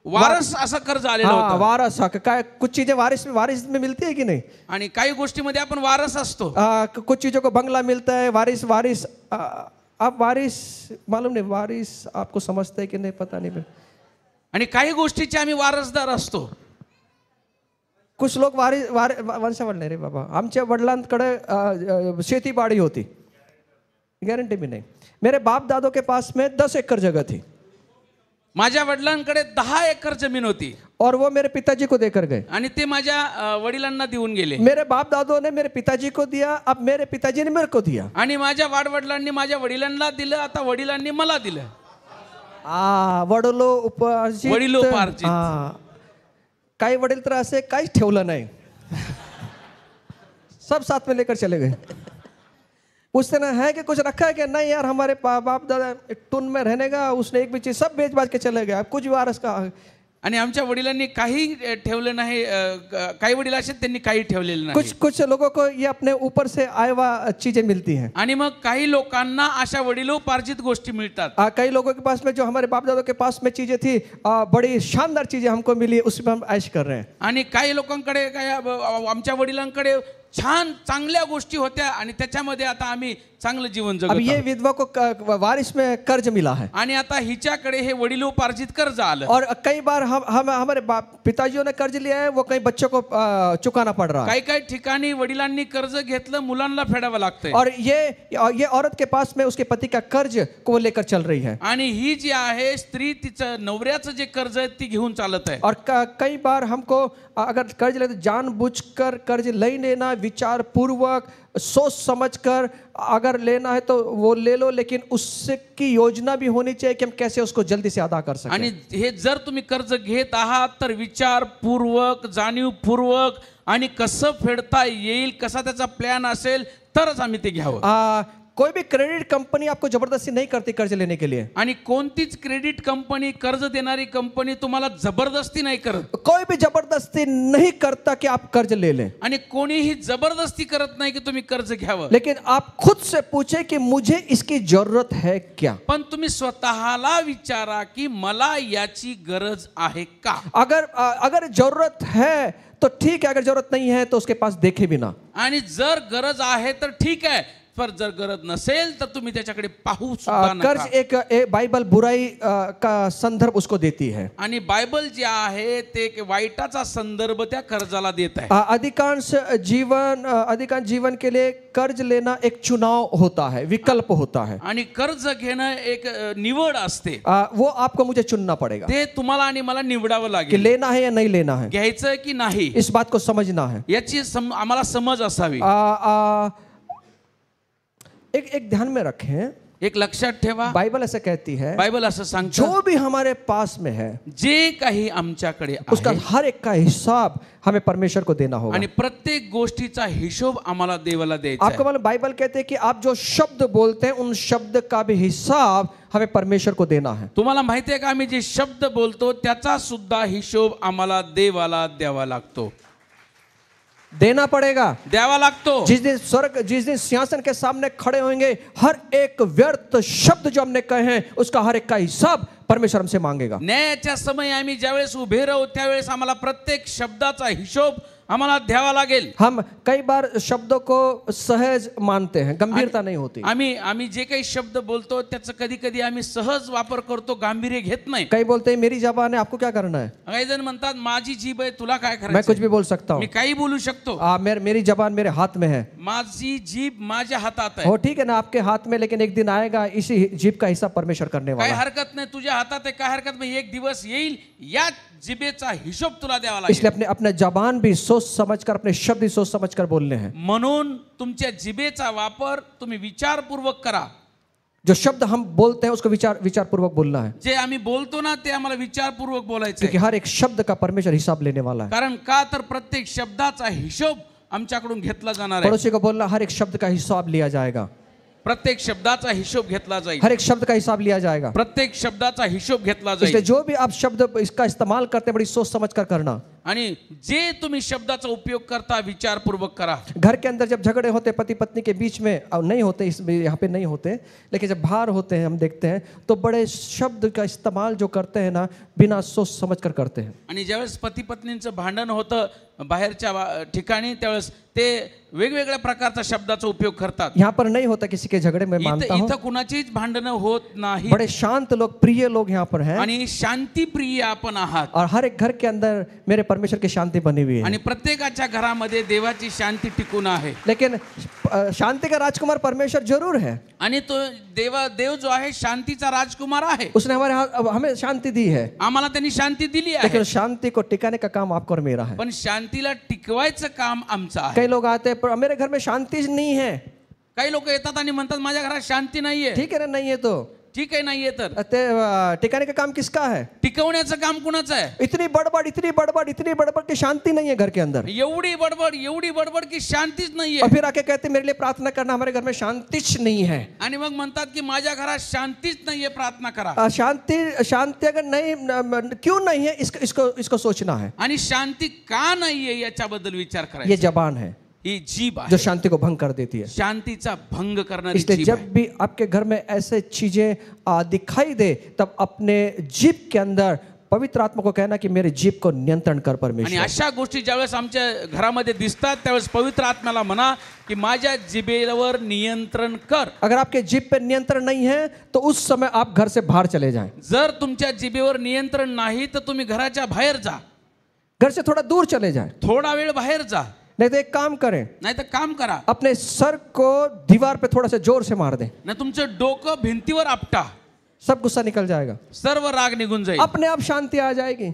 B: वारस असं कर्ज आलेलं होतं।
A: वारस काय कुछ चीजें वारिस में मिलती है कि नहीं।
B: आणि काही गोष्टीमध्ये आपण वारस असतो।
A: कुछ चीजों को बंगला मिलता है, वारिस आप वारिस मालूम नहीं, वारिस आपको समझते हैं कि नहीं पता नहीं।
B: आणि काही गोष्टीचे आम्ही वारसदार असतो।
A: कुछ लोग वंशावळ नाही रे बाबा, आमच्या वडिलांकडे शेतीबाड़ी होती, गारंटी भी नहीं। मेरे बाप दादों के पास में 10 एकड़ जगह थी।
B: माझ्या वडिलांकडे 10 एकर जमीन होती
A: और वो मेरे पिताजी को देकर गए
B: आणि ते माझ्या वडिलांना देऊन गेले।
A: मेरे बाप दादों ने मेरे पिताजी को दिया, अब मेरे पिताजी ने मेरे को दिया।
B: आणि माझ्या वाडवडिलांनी माझ्या वडिलांना दिलं, आता वडिलांनी मला दिलं।
A: वडिलोपार्जित। काही वडील तर असे काहीच ठेवलं नाही, सब साथ में लेकर चले गए। पूछते ना है कि कुछ रखा है कि नहीं यार, हमारे बाप दादा टून में रहने का, उसने एक भी चीज सब बेच बाच के चले गए, कुछ वारस का।
B: आणि आमच्या वडिलांनी काही ठेवलं नाही, काही वडील असे त्यांनी काही ठेवलेलं नाही।
A: कुछ लोगों को ये अपने ऊपर से आया हुआ चीजें मिलती हैं।
B: आणि मग काही लोकांना अशा वडिलोपार्जित गोष्टी मिळतात।
A: कई लोगों के पास में जो हमारे बाप दादों के पास में चीजें थी, बड़ी शानदार चीजें हमको मिली, उसमें हम ऐश कर रहे हैं।
B: आणि काही लोकांकडे काय आमच्या वडिलांकडे छान चांगल्या गोष्टी होत्या आणि त्याच्यामध्ये आता आम्ही चांगलं जीवन
A: अब
B: जगत
A: ये
B: आहोत.
A: विधवा को वारिस में कर्ज मिला है
B: आणि आता हिच्याकडे हे वडिलोपार्जित कर्ज आलं
A: और कई बार हम हमारे पिताजियों ने कर्ज लिया है, वो कई बच्चों को चुकाना पड़ रहा है.
B: काही काही ठिकाणी वडिलांनी कर्ज घेतलं, मुलांना फेडावं लागतंय.
A: और ये औरत के पास में उसके पति का कर्ज को लेकर चल रही है.
B: आणि ही जी आहे स्त्री तिचं नवऱ्याचं जे कर्ज आहे ती घेऊन चालत आहे.
A: और कई बार हमको अगर कर्ज ले तो जानबूझकर कर्ज नहीं लेना, विचार पूर्वक सोच समझकर अगर लेना है तो वो ले लो, लेकिन उसकी योजना भी होनी चाहिए कि हम कैसे उसको जल्दी से अदा कर सकें.
B: आणि हे जर तुम्ही कर्ज घेत आहात तर विचारपूर्वक, जाणीवपूर्वक आणि कसं फेडता येईल, कसा त्याचा प्लॅन असेल तरच आम्ही ते घ्यावं.
A: कोई भी क्रेडिट कंपनी आपको जबरदस्ती नहीं करती कर्ज लेने के लिए.
B: आणि कोणतीच क्रेडिट कंपनी, कर्ज देणारी कंपनी तुम्हाला जबरदस्ती नाही करत.
A: कोई भी जबरदस्ती नहीं करता कि आप कर्ज ले लें.
B: आणि कोणीही जबरदस्ती करत नाही की तुम्ही कर्ज घ्यावं.
A: लेकिन आप खुद से पूछे कि मुझे इसकी जरूरत है क्या.
B: पण तुम्ही स्वतःला विचारा की मला याची गरज आहे का.
A: अगर जरूरत है तो ठीक है, अगर जरूरत नहीं है तो उसके पास देखे भी ना.
B: आणि जर गरज आहे तर ठीक आहे, पर जर गरज नसेल तर तुम्ही त्याच्याकडे पाहू सुद्धा नका.
A: कर्ज एक बाइबल बुराई का संदर्भ उसको देती है.
B: आणि बायबल जे आहे ते एक वाईटाचा संदर्भ त्या कर्जाला देत आहे.
A: अधिकांश जीवन के लिए कर्ज लेना एक चुनाव होता है, विकल्प होता है.
B: आणि कर्ज घेणं एक निवड असते.
A: वो आपको मुझे चुनना पड़ेगा
B: ते तुम्हाला आणि मला निवडावं
A: कि
B: लागेल,
A: लेना है या नहीं लेना है.
B: घ्यायचं की नाही
A: इस बात को समझना है.
B: याची आम्हाला समज असावी.
A: एक ध्यान में रखें,
B: एक लक्षात ठेवा,
A: बाइबल ऐसा कहती है
B: बायबल असं सांगतो
A: जो भी हमारे पास में है
B: जे काही आमच्याकडे
A: उसका
B: आहे
A: हर एक का हिसाब हमें परमेश्वर को देना होगा.
B: आणि प्रत्येक गोष्टीचा हिशोब आम्हाला देवाला द्यायचा
A: आपको
B: आहे.
A: मालूम बाइबल कहते हैं कि आप जो शब्द बोलते हैं उन शब्द का भी हिसाब हमें परमेश्वर को देना है.
B: तुम्हाला माहिती आहे का, आम्ही जे शब्द बोलतो त्याचा सुद्धा हिशोब आम्हाला देवाला द्यावा लागतो.
A: देना पड़ेगा.
B: द्यावा लागतो.
A: जिस दिन सिंहासन के सामने खड़े होंगे, हर एक व्यर्थ शब्द जो हमने कहे हैं उसका हर एक का हिसाब परमेश्वर हमसे मांगेगा.
B: न्यायाच्या समय आम्ही ज्यावेळेस उभे राहू त्यावेळेस आम्हाला प्रत्येक शब्दाचा हिशोब आम्हाला द्यावा लागेल.
A: हम कई बार शब्दों को सहज मानते हैं, गंभीरता नहीं होती.
B: आम्ही जे काही शब्द बोलतो त्याचं कधी कधी आम्ही सहज वापर करतो, गांभीर्य घेत नाही.
A: कई बोलते हैं मेरी जबान है, आपको क्या करना है.
B: काही जण म्हणतात माझी जीभ आहे, तुला काय
A: मैं
B: करायचं.
A: कुछ भी बोल सकता
B: मी
A: हूँ.
B: काही बोलू शकतो.
A: मेरी जबान मेरे हाथ में है.
B: माझी जीभ माझ्या हातात आहे.
A: हो ठीक है ना, आपके हाथ में, लेकिन एक दिन आएगा इसी जीभ का हिसाब परमेश्वर करने
B: काही
A: वाला है.
B: हरकत नाही, तुझ्या हातात आहे, काय हरकत नाही. एक दिवस येईल या जिभेचा हिशोब तुला द्यावा लागेल.
A: इसलिए अपने जबान भी सोच समझकर, अपने शब्द भी सोच समझकर बोलने हैं.
B: म्हणून तुमच्या जिभेचा वापर तुम्ही विचारपूर्वक करा.
A: जो शब्द हम बोलते हैं उसको विचारपूर्वक बोलना है.
B: जे आम्ही बोलतो ना ते आम्हाला विचारपूर्वक बोलायचं
A: क्योंकि
B: आहे.
A: हर एक शब्द का परमेश्वर हिसाब लेने वाला है.
B: कारण का तर प्रत्येक शब्दाचा हिशोब आमच्याकडून घेतला जाणार आहे.
A: पड़ोसी को बोलना, हर एक शब्द का हिसाब लिया जाएगा.
B: प्रत्येक शब्दाचा हिशोब घेतला जाईल.
A: हर एक शब्द का हिसाब लिया जाएगा.
B: प्रत्येक शब्दाचा हिशोब घेतला
A: इसलिए
B: जाईल.
A: जो भी आप शब्द इसका इस्तेमाल करते हैं बड़ी सोच समझ कर करना.
B: आणि जे तुम्ही शब्दाचा उपयोग करता विचारपूर्वक करा.
A: घर के अंदर जब झगड़े होते पति पत्नी के बीच में, नहीं होते, इस यहाँ पे नहीं होते, लेकिन जब बाहर होते हैं हम देखते हैं तो बड़े शब्द का इस्तेमाल जो करते हैं ना, बिना सोच समझ कर करते हैं.
B: आणि ज्यावेळेस पती पत्नींचं भांडण होतं बाहेरच्या ठिकाणी त्यावेळेस ते वेगवेगळ्या प्रकारचा शब्दाचा उपयोग करतात.
A: यहाँ पर नहीं होता किसी के झगड़े में, मानता हूँ.
B: इथं कुणाचीच भांडणं होत नाही.
A: बड़े शांत लोग, प्रिय लोग यहाँ पर हैं.
B: आणि शांतिप्रिय आपण आहात.
A: और हर एक घर के अंदर मेरे परमेश्वर की शांति बनी हुई है.
B: आणि प्रत्येकाच्या घरामध्ये देवाची शांती टिकून आहे.
A: लेकिन शांति का राजकुमार परमेश्वर जरूर है.
B: आणि तो देव जो आहे शांतीचा राजकुमार आहे.
A: उसने हमें शांति दी है.
B: आम्हाला त्यांनी शांती दिली आहे.
A: लेकिन शांति को टिकाने का काम आपका और मेरा है.
B: पण शांतीला टिकवायचं काम आमचं आहे.
A: कई लोग आते हैं पर मेरे घर में शांति नहीं है.
B: काही लोक येतात आणि म्हणतात माझ्या घरात शांती नाहीये.
A: ठीक है ना, नहीं है तो
B: ठीक आहे, नाहीये तर
A: टिकाने का काम किसका है.
B: टिकवण्याचं काम कुणाचं आहे.
A: इतनी बड़बड़ की शांति नहीं है घर के अंदर.
B: एवढी बडबड की शांतीच नाहीये.
A: और फिर आके कहते मेरे लिए प्रार्थना करना, हमारे घर में शांतिच नहीं है.
B: आणि मग म्हणतात की माझ्या घरात शांतीच नाहीये, प्रार्थना करा.
A: शांति अगर नहीं, क्यों नहीं है, इसको सोचना है.
B: आणि शांती का नाहीये याच्याबद्दल विचार
A: ये
B: करायचा.
A: जबान है
B: ही जीभ आहे
A: जो शांति को भंग कर देती है.
B: शांतीचा भंग करणारी
A: इसलिए
B: जीभ
A: जब
B: आहे.
A: भी आपके घर में ऐसे चीजें दिखाई दे, तब अपने जीभ के अंदर पवित्र आत्मा को कहना कि मेरे जीभ को नियंत्रण कर
B: आणि
A: परमेश्वर।
B: अशा गोष्टी ज्यावेळेस आमच्या घरामध्ये दिसतात त्यावेळेस पवित्र आत्म्याला म्हणा की माझ्या जिभेवर नियंत्रण कर।
A: अगर आपके जीभ पे नियंत्रण नहीं है तो उस समय आप घर से बाहर चले जाएं।
B: जर तुमच्या जिभेवर नियंत्रण नाही तर तुम्ही घराच्या बाहेर जा,
A: घर से थोड़ा दूर चले जाएं।
B: थोडा वेळ बाहेर जा,
A: नहीं तो एक काम करें,
B: नाही तर काम करा,
A: अपने सर को दीवार पे थोड़ा सा जोर से मार दें,
B: नाही तुमचं डोकं भिंतीवर आपटा,
A: सब गुस्सा निकल जाएगा,
B: सर्व राग निघून जाईल,
A: अपने आप शांति आ जाएगी।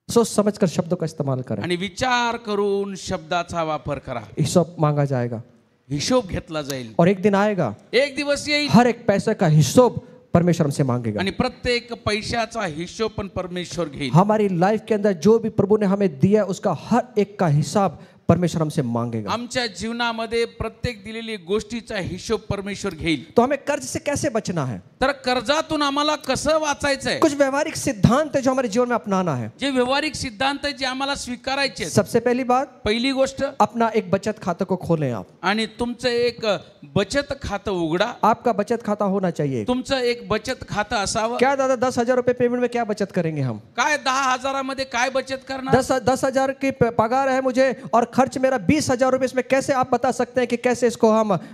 A: सोच समझकर शब्दों का इस्तेमाल करें,
B: आणि विचार करून शब्दाचा वापर करा,
A: हिसाब मांगा जाएगा
B: हिशोब घेतला जाईल,
A: और एक दिन आएगा
B: एक दिवस येईल
A: हर एक पैसे का हिसाब परमेश्वर हमसे मांगेगा।
B: आणि प्रत्येक पैशाचा हिशोब पण परमेश्वर घेईल।
A: हमारी लाइफ के अंदर जो भी प्रभु ने हमें दिया है उसका हर एक का हिसाब परमेश्वर हमसे मांगेगा।
B: आमच्या जीवनामध्ये प्रत्येक दिलेली गोष्टीचा हिशोब परमेश्वर घेईल।
A: तो हमें कर्ज से कैसे बचना है,
B: तर कर्जातून आम्हाला कसं वाचायचंय,
A: कुछ व्यवहारिक सिद्धांत है जो हमारे जीवन में अपनाना है।
B: जे व्यवहारिक सिद्धांत आहे जे आम्हाला स्वीकारायचे आहेत।
A: सबसे पहली बात,
B: पहिली गोष्ट,
A: अपना एक बचत खाता को खोलें आप।
B: आणि तुमचं एक बचत खातं उघडा,
A: आपका बचत खाता होना चाहिए।
B: तुमचं एक बचत खातं असावं।
A: क्या दादा 10,000 रुपए पेमेंट में क्या बचत करेंगे हम?
B: काय 10,000 मध्ये काय बचत करणार?
A: 10,000 की पगार है मुझे और खर्च मेरा 20,000 रुपए, इसमें कैसे आप बता सकते हैं कि कैसे इसको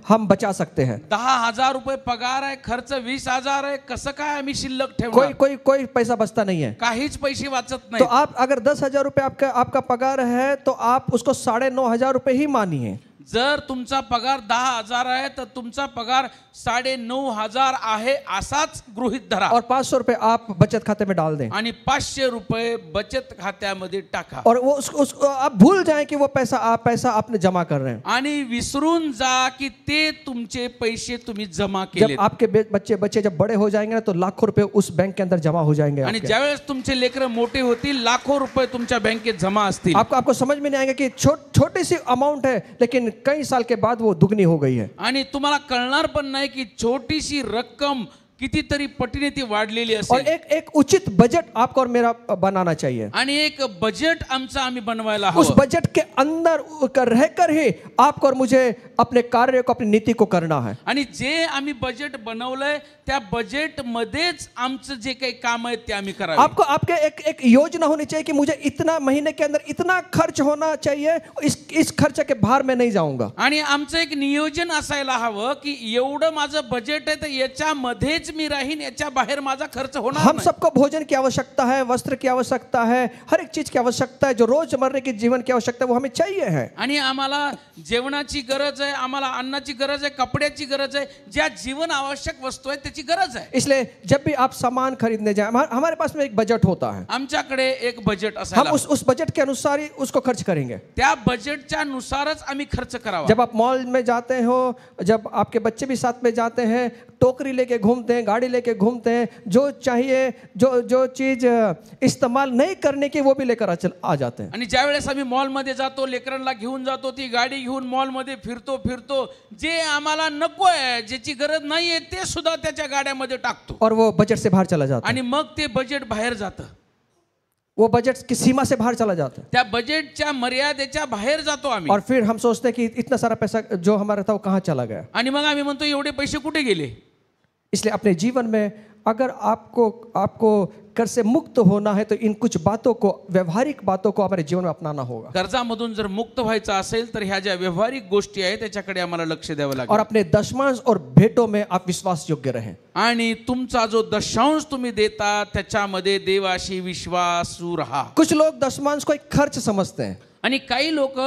A: हम बचा सकते हैं?
B: 10,000 रुपये पगार आहे, खर्च 20,000 आहे, कसं काय आम्ही शिल्लक
A: कोई
B: ठेवणार?
A: कोई कोई पैसा बचता नहीं है।
B: काहीच पैसे वाचत
A: तो
B: नाही।
A: आप अगर 10,000 रुपए आपका पगार है तो आप उसको 9,500 रुपए ही मानिए।
B: जर तुमचा पगार 10,000 आहे तर तुमचा पगार 9,500 आहे असाच गृहीत धरा,
A: और 500 रुपए आप बचत खाते में डाल दें,
B: आणि 500 रुपये बचत खात्यामध्ये टाका,
A: और वो आप भूल जाएं कि वो पैसा आपने जमा कर रहे हैं।
B: आणि विसरून जा की ते तुमचे पैसे तुम्ही जमा
A: जब
B: केले।
A: आपके बच्चे जब बड़े हो जाएंगे ना तो लाखों रुपए उस बैंक के अंदर जमा हो जाएंगे
B: आणि
A: आपके।
B: ज्यावेळेस तुमचे लेकरं मोठे होतील लाखो रुपये तुमच्या बँकेत जमा असतील।
A: आपको समझ में नहीं आएगा कि छोटी सी अमाउंट है लेकिन कई साल के बाद वो दुगनी हो गई है।
B: आणि तुम्हाला कळणार पण नाही की छोटीशी रक्कम कितीतरी पटीने ती वाढलेली
A: और
B: असेल।
A: एक उचित बजट आपको और मेरा बनाना चाहिए।
B: आणि एक बजेट आमचं आम्ही बनवायला
A: उस
B: हवं।
A: बजट के अंदर रहकर ही आपको और मुझे अपने कार्य को, अपनी नीति को करना है।
B: आणि जे आम्ही बजेट बनवलंय त्या बजेट मध्येच आमचं जे काही काम आहे ते आम्ही करावे।
A: आपको आपके एक योजना होनी चाहिए कि मुझे इतना महीने के अंदर इतना खर्च होना चाहिए, इस खर्च के बाहर में नहीं जाऊंगा।
B: आणि आमचं एक नियोजन असायला हवं की एवढं माझं बजेट आहे तर याच्यामध्येच मी राहीन, याच्या बाहेर माझा खर्च होणार
A: हम
B: नाही।
A: सबको भोजन की आवश्यकता है, वस्त्र की आवश्यकता है, हर एक चीज की आवश्यकता है, जो रोजमर्रा की जीवन की आवश्यकता है वो हमें चाहिए है।
B: आणि आम्हाला जेवणाची गरज आहे, आम्हाला अन्नाची गरज आहे, कपड्याची गरज आहे, ज्या जीवन आवश्यक वस्तू आहेत त्याची गरज आहे।
A: इसलिए जब भी आप सामान खरीदने जाए हमारे पास में एक बजट होता है।
B: आमच्याकडे एक बजेट
A: हम
B: असायला
A: उस बजट के अनुसार ही उसको खर्च करेंगे।
B: त्या बजेटच्या नुसारच आम्ही खर्च करावा।
A: जब आप मॉल में जाते हो, जब आपके बच्चे भी साथ में जाते हैं, टोकरी लेके घूमते हैं, गाड़ी लेके घूमते हैं, जो चाहिए जो चीज इस्तेमाल नहीं करने की वो भी लेकर आ जाते हैं।
B: आणि ज्या वेळेस आम्ही मॉल मध्ये जातो, लेकरांना घेऊन जातो, ती गाडी घेऊन मॉल मध्ये फिरतो, जे आम्हाला नको आहे, ज्याची गरज नाहीये ते सुद्धा त्याच्या गाड्यामध्ये टाकतो,
A: और वो बजट से बाहर चला जाता है।
B: आणि मग ते बजेट बाहेर जातं,
A: वो बजट की सीमा से बाहर चला जाता है।
B: त्या बजेटच्या मर्यादेच्या बाहेर जातो आम्ही,
A: और फिर हम सोचते हैं कि इतना सारा पैसा जो हमारा था वो कहाँ चला गया।
B: आणि मग आम्ही म्हणतो एवढे पैसे कुठे गेले।
A: इसलिए अपने जीवन में अगर आपको कर से मुक्त होना है तो इन कुछ बातों को, व्यवहारिक बातों को हमारे जीवन में अपनाना होगा।
B: कर्जामधून जर मुक्त व्हायचं असेल तर ह्या ज्या व्यवहारिक गोष्टी आहेत त्याच्याकडे आम्हाला लक्ष द्यावं लागेल।
A: और अपने दशमांश और भेंटों में आप विश्वास योग्य रहें।
B: आणि तुमचा जो दशांश तुम्ही देता त्याच्यामध्ये देवाशी विश्वासू राहा।
A: कुछ लोग दशमांश को एक खर्च समझते हैं,
B: आणि काही लोक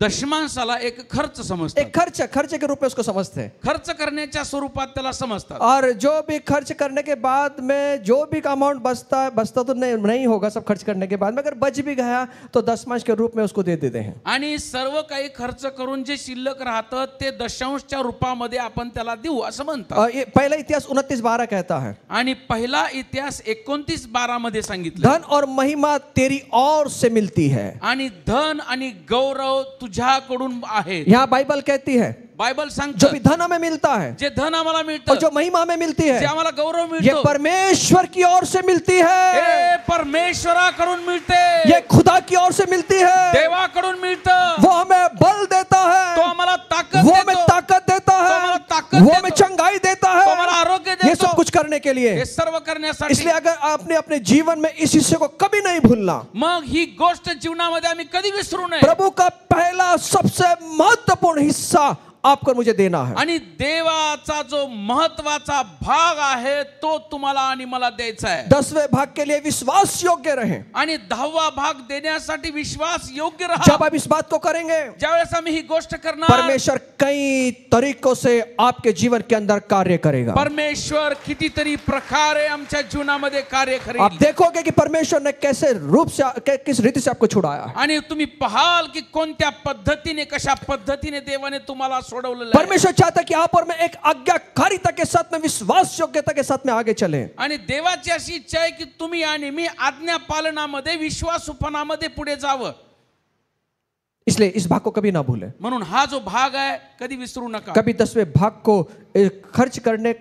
B: दशमांशाला एक खर्च समजतात,
A: एक खर्च के रूप में उसको समझते हैं,
B: खर्च करण्याच्या स्वरूपात त्याला समजतात।
A: और जो भी खर्च करने के बाद में जो भी अमाउंट बचता तो नहीं होगा सब खर्च करने के बाद में, अगर बच भी गया तो दशमांश के रूप में उसको दे देते हैं।
B: आणि सर्व काही खर्च करून जे शिल्लक राहतं ते दशांशच्या रूपामध्ये आपण त्याला देऊ असं म्हणतात।
A: ये पहला इतिहास 29:12 कहता है,
B: आणि पहिला इतिहास 29:12 मध्ये सांगितलं,
A: धन और महिमा तेरी ओर से मिलती है।
B: आणि धन आणि गौरव तुझ्याकडून आहे।
A: यहाँ बाइबल कहती है
B: बायबल सांगतं
A: जो भी धन हमें मिलता है,
B: जे धन आम्हाला
A: और
B: मिळतं,
A: जो महिमा हमें मिलती है,
B: जे आम्हाला गौरव
A: ये
B: मिळतो,
A: परमेश्वर की ओर से मिलती है,
B: हे परमेश्वराकडून मिळते,
A: ये खुदा की ओर से मिलती है।
B: देवाकडून मिळतं,
A: वो हमें बल देता
B: तो
A: है,
B: आम्हाला ताकद
A: वो
B: देतो,
A: हमें ताकत देता
B: तो हमारा
A: है,
B: ताकद
A: वो
B: देतो,
A: हमें चंगाई देता
B: तो हमारा
A: है।
B: आरोग्य
A: ये
B: देतो।
A: सब कुछ करने के लिए,
B: हे सर्व करण्यासाठी.
A: इसलिए अगर आपने अपने जीवन में इस हिस्से को कभी नहीं भूलना,
B: मग ही गोष्ट जीवनामध्ये आम्ही कधी विसरू नये.
A: प्रभु का पहला सबसे महत्वपूर्ण हिस्सा आपको मुझे देना है.
B: आणि देवाचा जो महत्वाचा भाग आहे तो तुम्हाला आणि मला द्यायचा आहे.
A: 10वें भाग के लिए विश्वास योग्य रहे.
B: आणि 10वा भाग देण्यासाठी विश्वास योग्य राहा.
A: जब आप इस बात को करेंगे,
B: ज्यावेळेस आम्ही ही गोष्ट करणार,
A: परमेश्वर कई तरीकों से आपके जीवन के अंदर कार्य करेगा.
B: परमेश्वर कितीतरी प्रकारे आमच्या जीवनामध्ये कार्य
A: आप
B: करेल.
A: देखोगे कि परमेश्वर ने कैसे रूप से किस रीति से आपको छुड़ाया.
B: आणि तुम्ही पाहाल की कोणत्या पद्धतीने, कशा पद्धतीने देवाने तुम्हाला सोडवलेलं आहे.
A: परमेश्वर चाहता है कि आप और मैं एक आज्ञाकारिता के साथ में, विश्वास योग्यता के साथ में आगे चले.
B: आणि देवाची अशी इच्छा आहे की तुम्ही आणि मी आज्ञा पालनामध्ये, विश्वासूपणामध्ये पुढे जावं.
A: इसलिए इस भाग को कभी ना भूलें.
B: म्हणून हा जो भाग आहे कधी विसरू नका.
A: कभी 10वें भाग को खर्च करने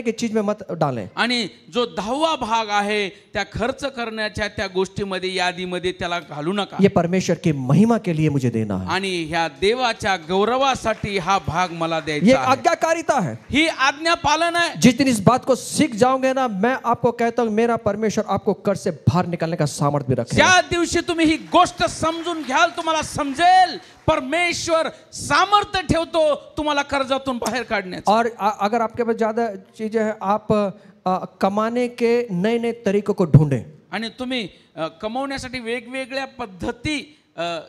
A: की चीज में मत डालें.
B: आणि जो 10वा भाग आहे त्या खर्च करण्याच्या त्या गोष्टीमध्ये, यादीमध्ये त्याला घालू नका.
A: ये परमेश्वर की महिमा के लिए मुझे देना है.
B: आणि ह्या देवाच्या गौरवासाठी हा भाग मला
A: ये
B: द्यायचा आहे.
A: आज्ञाकारिता है.
B: ही आज्ञा पालन आहे.
A: जिस दिन इस बात को सीख जाओगे ना, मैं आपको कहता हूं, मेरा परमेश्वर आपको कर्ज से बाहर निकलने का सामर्थ्य भी रखेगा.
B: ज्या दिवशी तुम्ही ही गोष्ट समजून घ्याल, तुम्हाला समजेल परमेश्वर सामर्थ्य ठेवतो तुम्हाला कर्जातून बाहेर काढण्याचं.
A: और अगर आपके पास ज्यादा चीजें हैं, आप कमाने के नए नए तरीकों को ढूंढें.
B: आणि तुम्ही कमवण्यासाठी वेगवेगळ्या पद्धती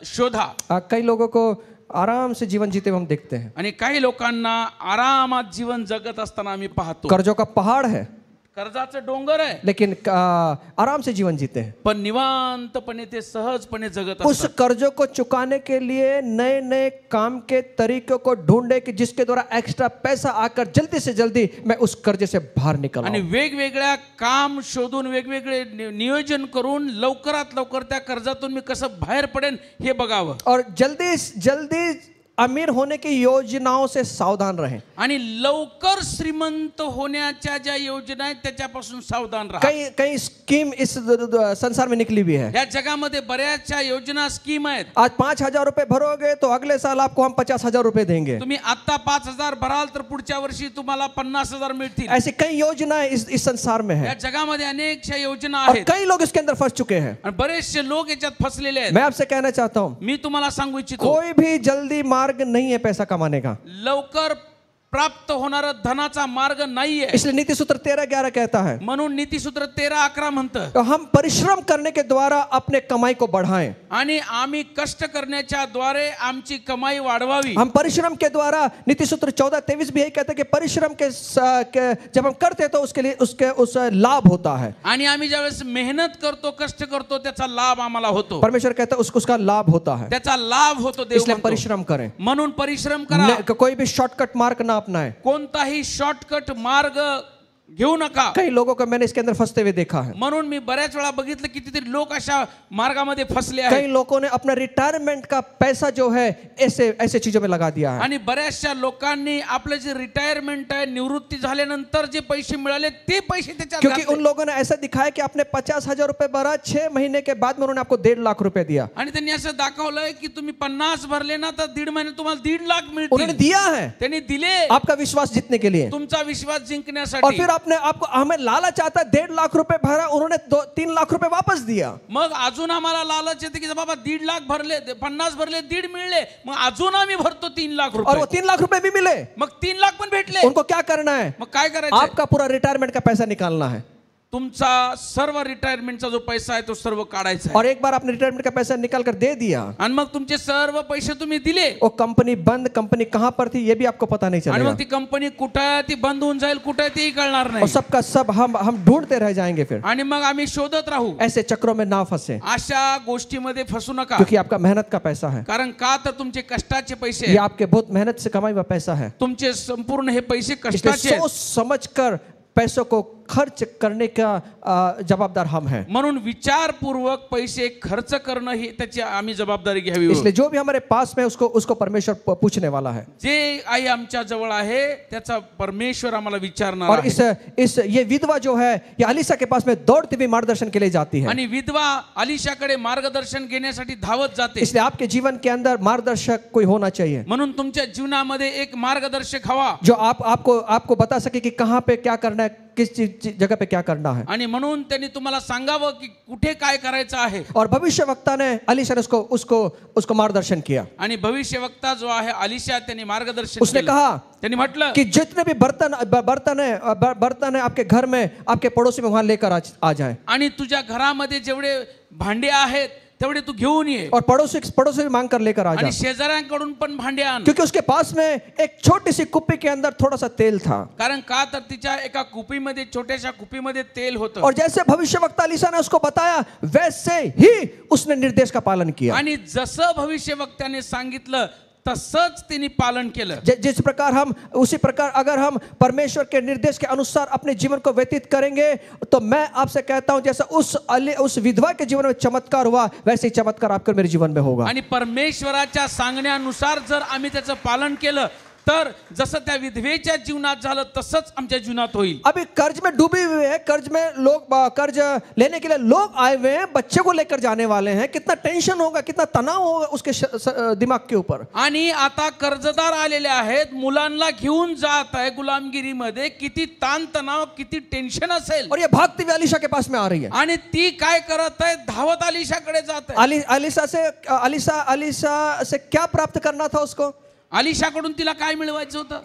B: शोधा.
A: कई लोगों को आराम से जीवन जीते हुए हम देखते हैं.
B: आणि काही लोकांना आरामात जीवन जगत असताना आम्ही पाहतो.
A: कर्जों का पहाड़ है,
B: कर्जाचं डोंगर आहे,
A: लेकिन आराम से जीवन जीते हैं.
B: पण निवांतपणे ते सहजपणे जगत
A: उस
B: असतात.
A: कर्जों को चुकाने के लिए नए नए काम के तरीकों को ढूंढे कि जिसके द्वारा एक्स्ट्रा पैसा आकर जल्दी से जल्दी मैं उस कर्जे से बाहर निकल
B: आणि
A: आऊं.
B: वेगवेगळ्या काम शोधून, वेगवेगळे नियोजन करून लवकरात लवकर त्या कर्जातून मी कसं बाहेर पडेन हे बघावं.
A: और जल्दी जल्दी अमीर होने की योजनाओं से सावधान रहें.
B: आणि लवकर श्रीमंत होण्याच्या ज्या योजना आहेत त्याच्यापासून सावधान राहा.
A: कई कई स्कीम इस संसार में निकली हुई है.
B: या जगामध्ये बऱ्याचशा योजना, स्कीम आहेत.
A: आज 5,000 रुपए भरोगे तो अगले साल आपको हम 50,000 रुपए देंगे.
B: तुम्ही आता 5,000 भराल तर पुढच्या वर्षी तुम्हाला 50,000 मिळतील.
A: ऐसी कई योजनाएं इस संसार में
B: या
A: है.
B: जगामध्ये अनेकशा योजना
A: और
B: आहेत
A: कई लोग इसके अंदर फंस चुके हैं.
B: आणि बरेचसे लोक याच्यात फसलेले आहेत.
A: मैं आपसे कहना चाहता हूं,
B: मी तुम्हाला सांगू इच्छितो,
A: कोई भी जल्दी मार्ग नहीं है पैसा कमाने का.
B: लवकर प्राप्त होणारा धनाचा मार्ग नाहीये.
A: इसलिए नीति सूत्र 13:11 कहता है,
B: म्हणून नीतिसूत्र 13:11 म्हणतं,
A: तो हम परिश्रम करने के द्वारा अपने कमाई को बढ़ाएं.
B: आणि आम्ही कष्ट करण्याच्या द्वारे आमची कमाई वाढवावी.
A: हम परिश्रम के द्वारा, नीति सूत्र 14:23 भी यही कहता है कि परिश्रम के जब हम करते हैं तो उसके लिए उस लाभ होता है.
B: आणि आम्ही ज्यावेळेस मेहनत करतो, कष्ट करतो, त्याचा लाभ आम्हाला होतो.
A: परमेश्वर कहता है उसका लाभ होता है.
B: त्याचा लाभ होतो. देव
A: इसलिए
B: म्हणतो.
A: परिश्रम करें.
B: म्हणून परिश्रम करा.
A: कोई भी शॉर्टकट मार्ग ना अपनाएं.
B: कोणताही शॉर्टकट मार्ग घेऊ नका.
A: कई लोगों को मैंने इसके अंदर फंसते हुए देखा है.
B: म्हणून मी बऱ्याच वेळा बघितलं कितीतरी लोक अशा मार्गामध्ये फसले
A: कई
B: आहेत.
A: लोगों ने अपना रिटायरमेंट का पैसा जो है ऐसे चीजों में लगा दिया है.
B: आणि बऱ्याचशा लोकांनी आपलं जे रिटायरमेंट आहे, निवृत्ती झाल्यानंतर जे पैसे मिळाले ते पैसे त्याच्यात
A: क्योंकि
B: घातले.
A: उन लोगों ने ऐसा दिखाया कि आपने 50,000 रुपए भरा, 6 महीने के बाद में उन्होंने आपको 1.5 लाख रुपए दिया.
B: आणि त्यांनी असं दाखवलंय की तुम्ही 50 भरले ना तर 1.5 महिने तुम्हाला 1.5 लाख
A: उन्होंने
B: मिळतील.
A: दिया है
B: त्यांनी दिले
A: आपका विश्वास जीतने के लिए.
B: तुमचा विश्वास
A: और
B: जिंकण्यासाठी.
A: फिर आपको हमें लालच आता है, 1.5 लाख रुपए भरा, उन्होंने 3 लाख रुपए वापस दिया.
B: मग अजून आम्हाला लालच येते की बाबा 1.5 लाख भरले, 50 भरले, 1.5 मिळले, मग अजून आम्ही भरतो 3 लाख
A: और वो
B: रुपये.
A: 3 लाख रुपए भी मिले.
B: मग 3 लाख पण भेटले.
A: उनको क्या करना है?
B: मग काय करायचं?
A: आपका पूरा रिटायरमेंट का पैसा निकालना है.
B: तुमचा सर्व रिटायरमेंटचा जो पैसा आहे तो सर्व काढायचा आहे.
A: और एक बार आपने रिटायरमेंट का पैसा निकाल कर दे दिया,
B: आणि मग तुमचे सर्व पैसे तुम्ही दिले,
A: वो कंपनी बंद, कंपनी कहां पर थी ये भी आपको पता नहीं
B: आणि
A: चलेगा.
B: मग ती कंपनी कुठं आहे, ती बंद होऊन जाईल, कुठं आहे तेही कळणार
A: और
B: नाही.
A: सबका सब हम ढूंढते रह जाएंगे. फिर
B: आणि मग आम्ही शोधत राहू.
A: ऐसे चक्रों में ना फंसे,
B: अशा गोष्टीमध्ये फसू नका.
A: क्योंकि आपका मेहनत का पैसा है.
B: कारण का तर तुमचे कष्टाचे पैसे
A: ये
B: आहेत.
A: आपके बहुत मेहनत से कमाई हुआ पैसा है.
B: तुमचे संपूर्ण हे पैसे
A: इसलिए
B: कष्टाचे आहेत.
A: सोच समझ कर पैसों को खर्च करने का जवाबदार हम हैं।
B: म्हणून विचारपूर्वक पैसे खर्च करणं ही त्याची आम्ही जबाबदारी घ्यावी.
A: इसलिए जो भी हमारे पास में उसको परमेश्वर पूछने वाला है.
B: जे आई आमच्या जवळ आहे त्याचा परमेश्वर आम्हाला विचारणार
A: और
B: आहे.
A: ये विधवा जो है ये अलीशा के पास में दौड़ती हुई मार्गदर्शन के लिए जाती है.
B: आणि विधवा अलीशाकडे मार्गदर्शन घेण्यासाठी धावत जाते.
A: इसलिए आपके जीवन के अंदर मार्गदर्शक कोई होना चाहिए.
B: म्हणून तुमच्या जीवनामध्ये एक मार्गदर्शक हवा,
A: जो आपको बता सके कि कहाँ पे क्या करना है, किस जगह पे क्या करना है.
B: आणि म्हणून त्यांनी तुम्हाला सांगावं की कुठे काय करायचं आहे.
A: और भविष्यवक्ता ने अलीशा ने उसको मार्गदर्शन किया.
B: आणि भविष्यवक्ता जो आहे अलीशा त्यांनी मार्गदर्शन
A: उसने
B: केलं.
A: कहा
B: त्यांनी म्हटलं
A: कि जितने भी बर्तन है आपके घर में, आपके पड़ोसी में वहां लेकर आ जाए.
B: आणि तुझ्या घरामध्ये जेवढे भांडे आहेत तेवढे तू घेऊन ये.
A: और पड़ोसी भी मांग कर लेकर आ
B: आणि
A: जा.
B: शेजाऱ्यांकडून पण भांडे आण.
A: क्योंकि उसके पास में एक छोटी सी कुप्पी के अंदर थोड़ा सा तेल था.
B: कारण का तर तिच्या एका कुपीमध्ये, छोट्याशा कुपीमध्ये तेल होतं.
A: और जैसे भविष्यवक्ता अलीशा ने उसको बताया वैसे ही उसने निर्देश का पालन किया.
B: आणि जसं भविष्यवक्त्याने सांगितलं तसंच तिने पालन केलं.
A: जिस प्रकार हम उसी प्रकार अगर हम परमेश्वर के निर्देश के अनुसार अपने जीवन को व्यतीत करेंगे तो मैं आपसे कहता हूं जैसा उस विधवा के जीवन में चमत्कार हुआ वैसे ही चमत्कार आपके मेरे जीवन में होगा.
B: आणि परमेश्वराच्या सांगण्यानुसार जर आम्ही त्याचं पालन केलं तर जसं त्या विधवेच्या जीवनात झालं तसंच आमच्या जीवनात होईल.
A: अभी कर्ज में डूबे हुए हैं, कर्ज में लोग कर्ज लेने के लिए लोग आए हुए हैं, बच्चे को लेकर जाने वाले हैं. कितना टेंशन होगा, कितना तनाव होगा उसके दिमाग के ऊपर.
B: आणि आता कर्जदार आलेले आहेत, मुलांना घेऊन जात आहे गुलामगिरीमध्ये. किती ताण तणाव, किती टेन्शन असेल.
A: और ये भागती हुई अलीशा के पास में आ रही है.
B: आणि ती काय करत आहे, धावत अलीशाकडे जात आहे.
A: अलीशा से क्या प्राप्त करना था उसको.
B: अलीशाकडून तिला काय मिळवायचं होतं.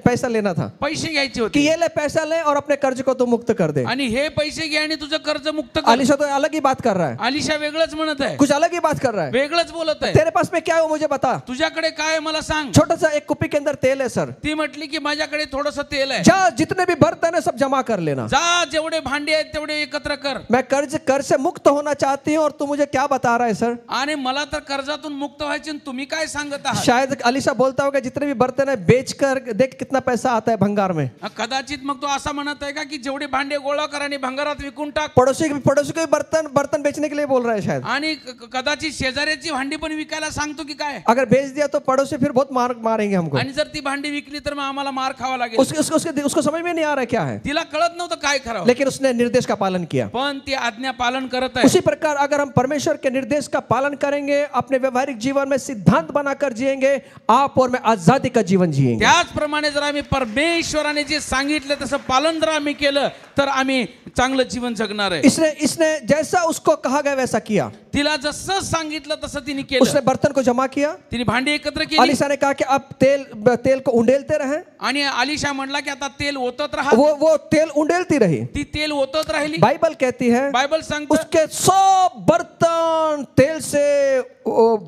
A: पैसा लेना था.
B: पैसे घ्यायचे होते
A: कि ये ले पैसा ले और अपने कर्ज को तू मुक्त कर दे.
B: आणि हे पैसे घे आणि तुझं कर्ज मुक्त कर.
A: अलीशा तो अलग ही बात कर रहा है.
B: अलीशा वेगळंच म्हणत आहे,
A: कुछ अलग ही बात कर रहा है,
B: वेगळंच बोलत आहे.
A: तेरे पास में क्या है मुझे बता.
B: तुझ्याकडे काय मला सांग.
A: छोटा सा एक कुप्पी के अंदर तेल है सर.
B: ती म्हटली की माझ्याकडे थोडंसं तेल आहे.
A: जा जितने भी बर्तन है सब जमा कर लेना.
B: जा जेवढे भांडे आहेत तेवढे एकत्र कर.
A: मैं कर्ज से मुक्त होना चाहती हूँ और तू मुझे क्या बता रहा है सर.
B: आणि मला तर कर्जातून मुक्त व्हायचे, तुम्ही काय सांगत आहात.
A: शायद अलीशा बोलता होगा जितने भी बर्तन है बेच कर देख कितना पैसा आता है भंगार में.
B: कदाचित मग तो असा म्हणत आहे का की जेवढे भांडे गोळा कर आणि भंगारात विकून टाक.
A: पड़ोसी के बर्तन बेचने के लिए बोल रहा है शायद.
B: आणि कदाचित शेजाऱ्याची भांडी पण विकायला सांगतो की काय.
A: अगर बेच दिया तो पड़ोसी फिर बहुत मारेंगे हमको.
B: आणि जर ती भांडी विकली तर मग आम्हाला मार खावा लागेल.
A: उसको समझ में नहीं आ रहा क्या है.
B: तिला कळत नव्हतं काय करावं.
A: लेकिन उसने निर्देश का पालन किया.
B: पण ती आज्ञा पालन करत आहे.
A: उसी प्रकार अगर हम परमेश्वर के निर्देश का पालन करेंगे, अपने व्यवहारिक जीवन में सिद्धांत बनाकर जिएंगे, आप और मैं आजादी का जीवन जिएंगे.
B: त्याचप्रमाणे जर आम्ही परमेश्वराने जे सांगितलं तसं पालन जर आम्ही केलं तर आम्ही चांगलं जीवन जगणार आहे.
A: इसने जैसा उसको कहा गया वैसा किया.
B: तिला जसं सांगितलं तसं तिने केलं.
A: उसने बर्तन को जमा किया.
B: तिने भांडी एकत्र केली.
A: अलीशा ने कहा कि अब तेल को उंडेलते रहे.
B: आणि अलीशा म्हणला की आता तेल ओतत राहा.
A: वो तेल उंडेलती रही.
B: ती तेल ओतत राहिली.
A: बाइबल कहती है,
B: बाइबल सांगते
A: उसके 100 बर्तन तेल से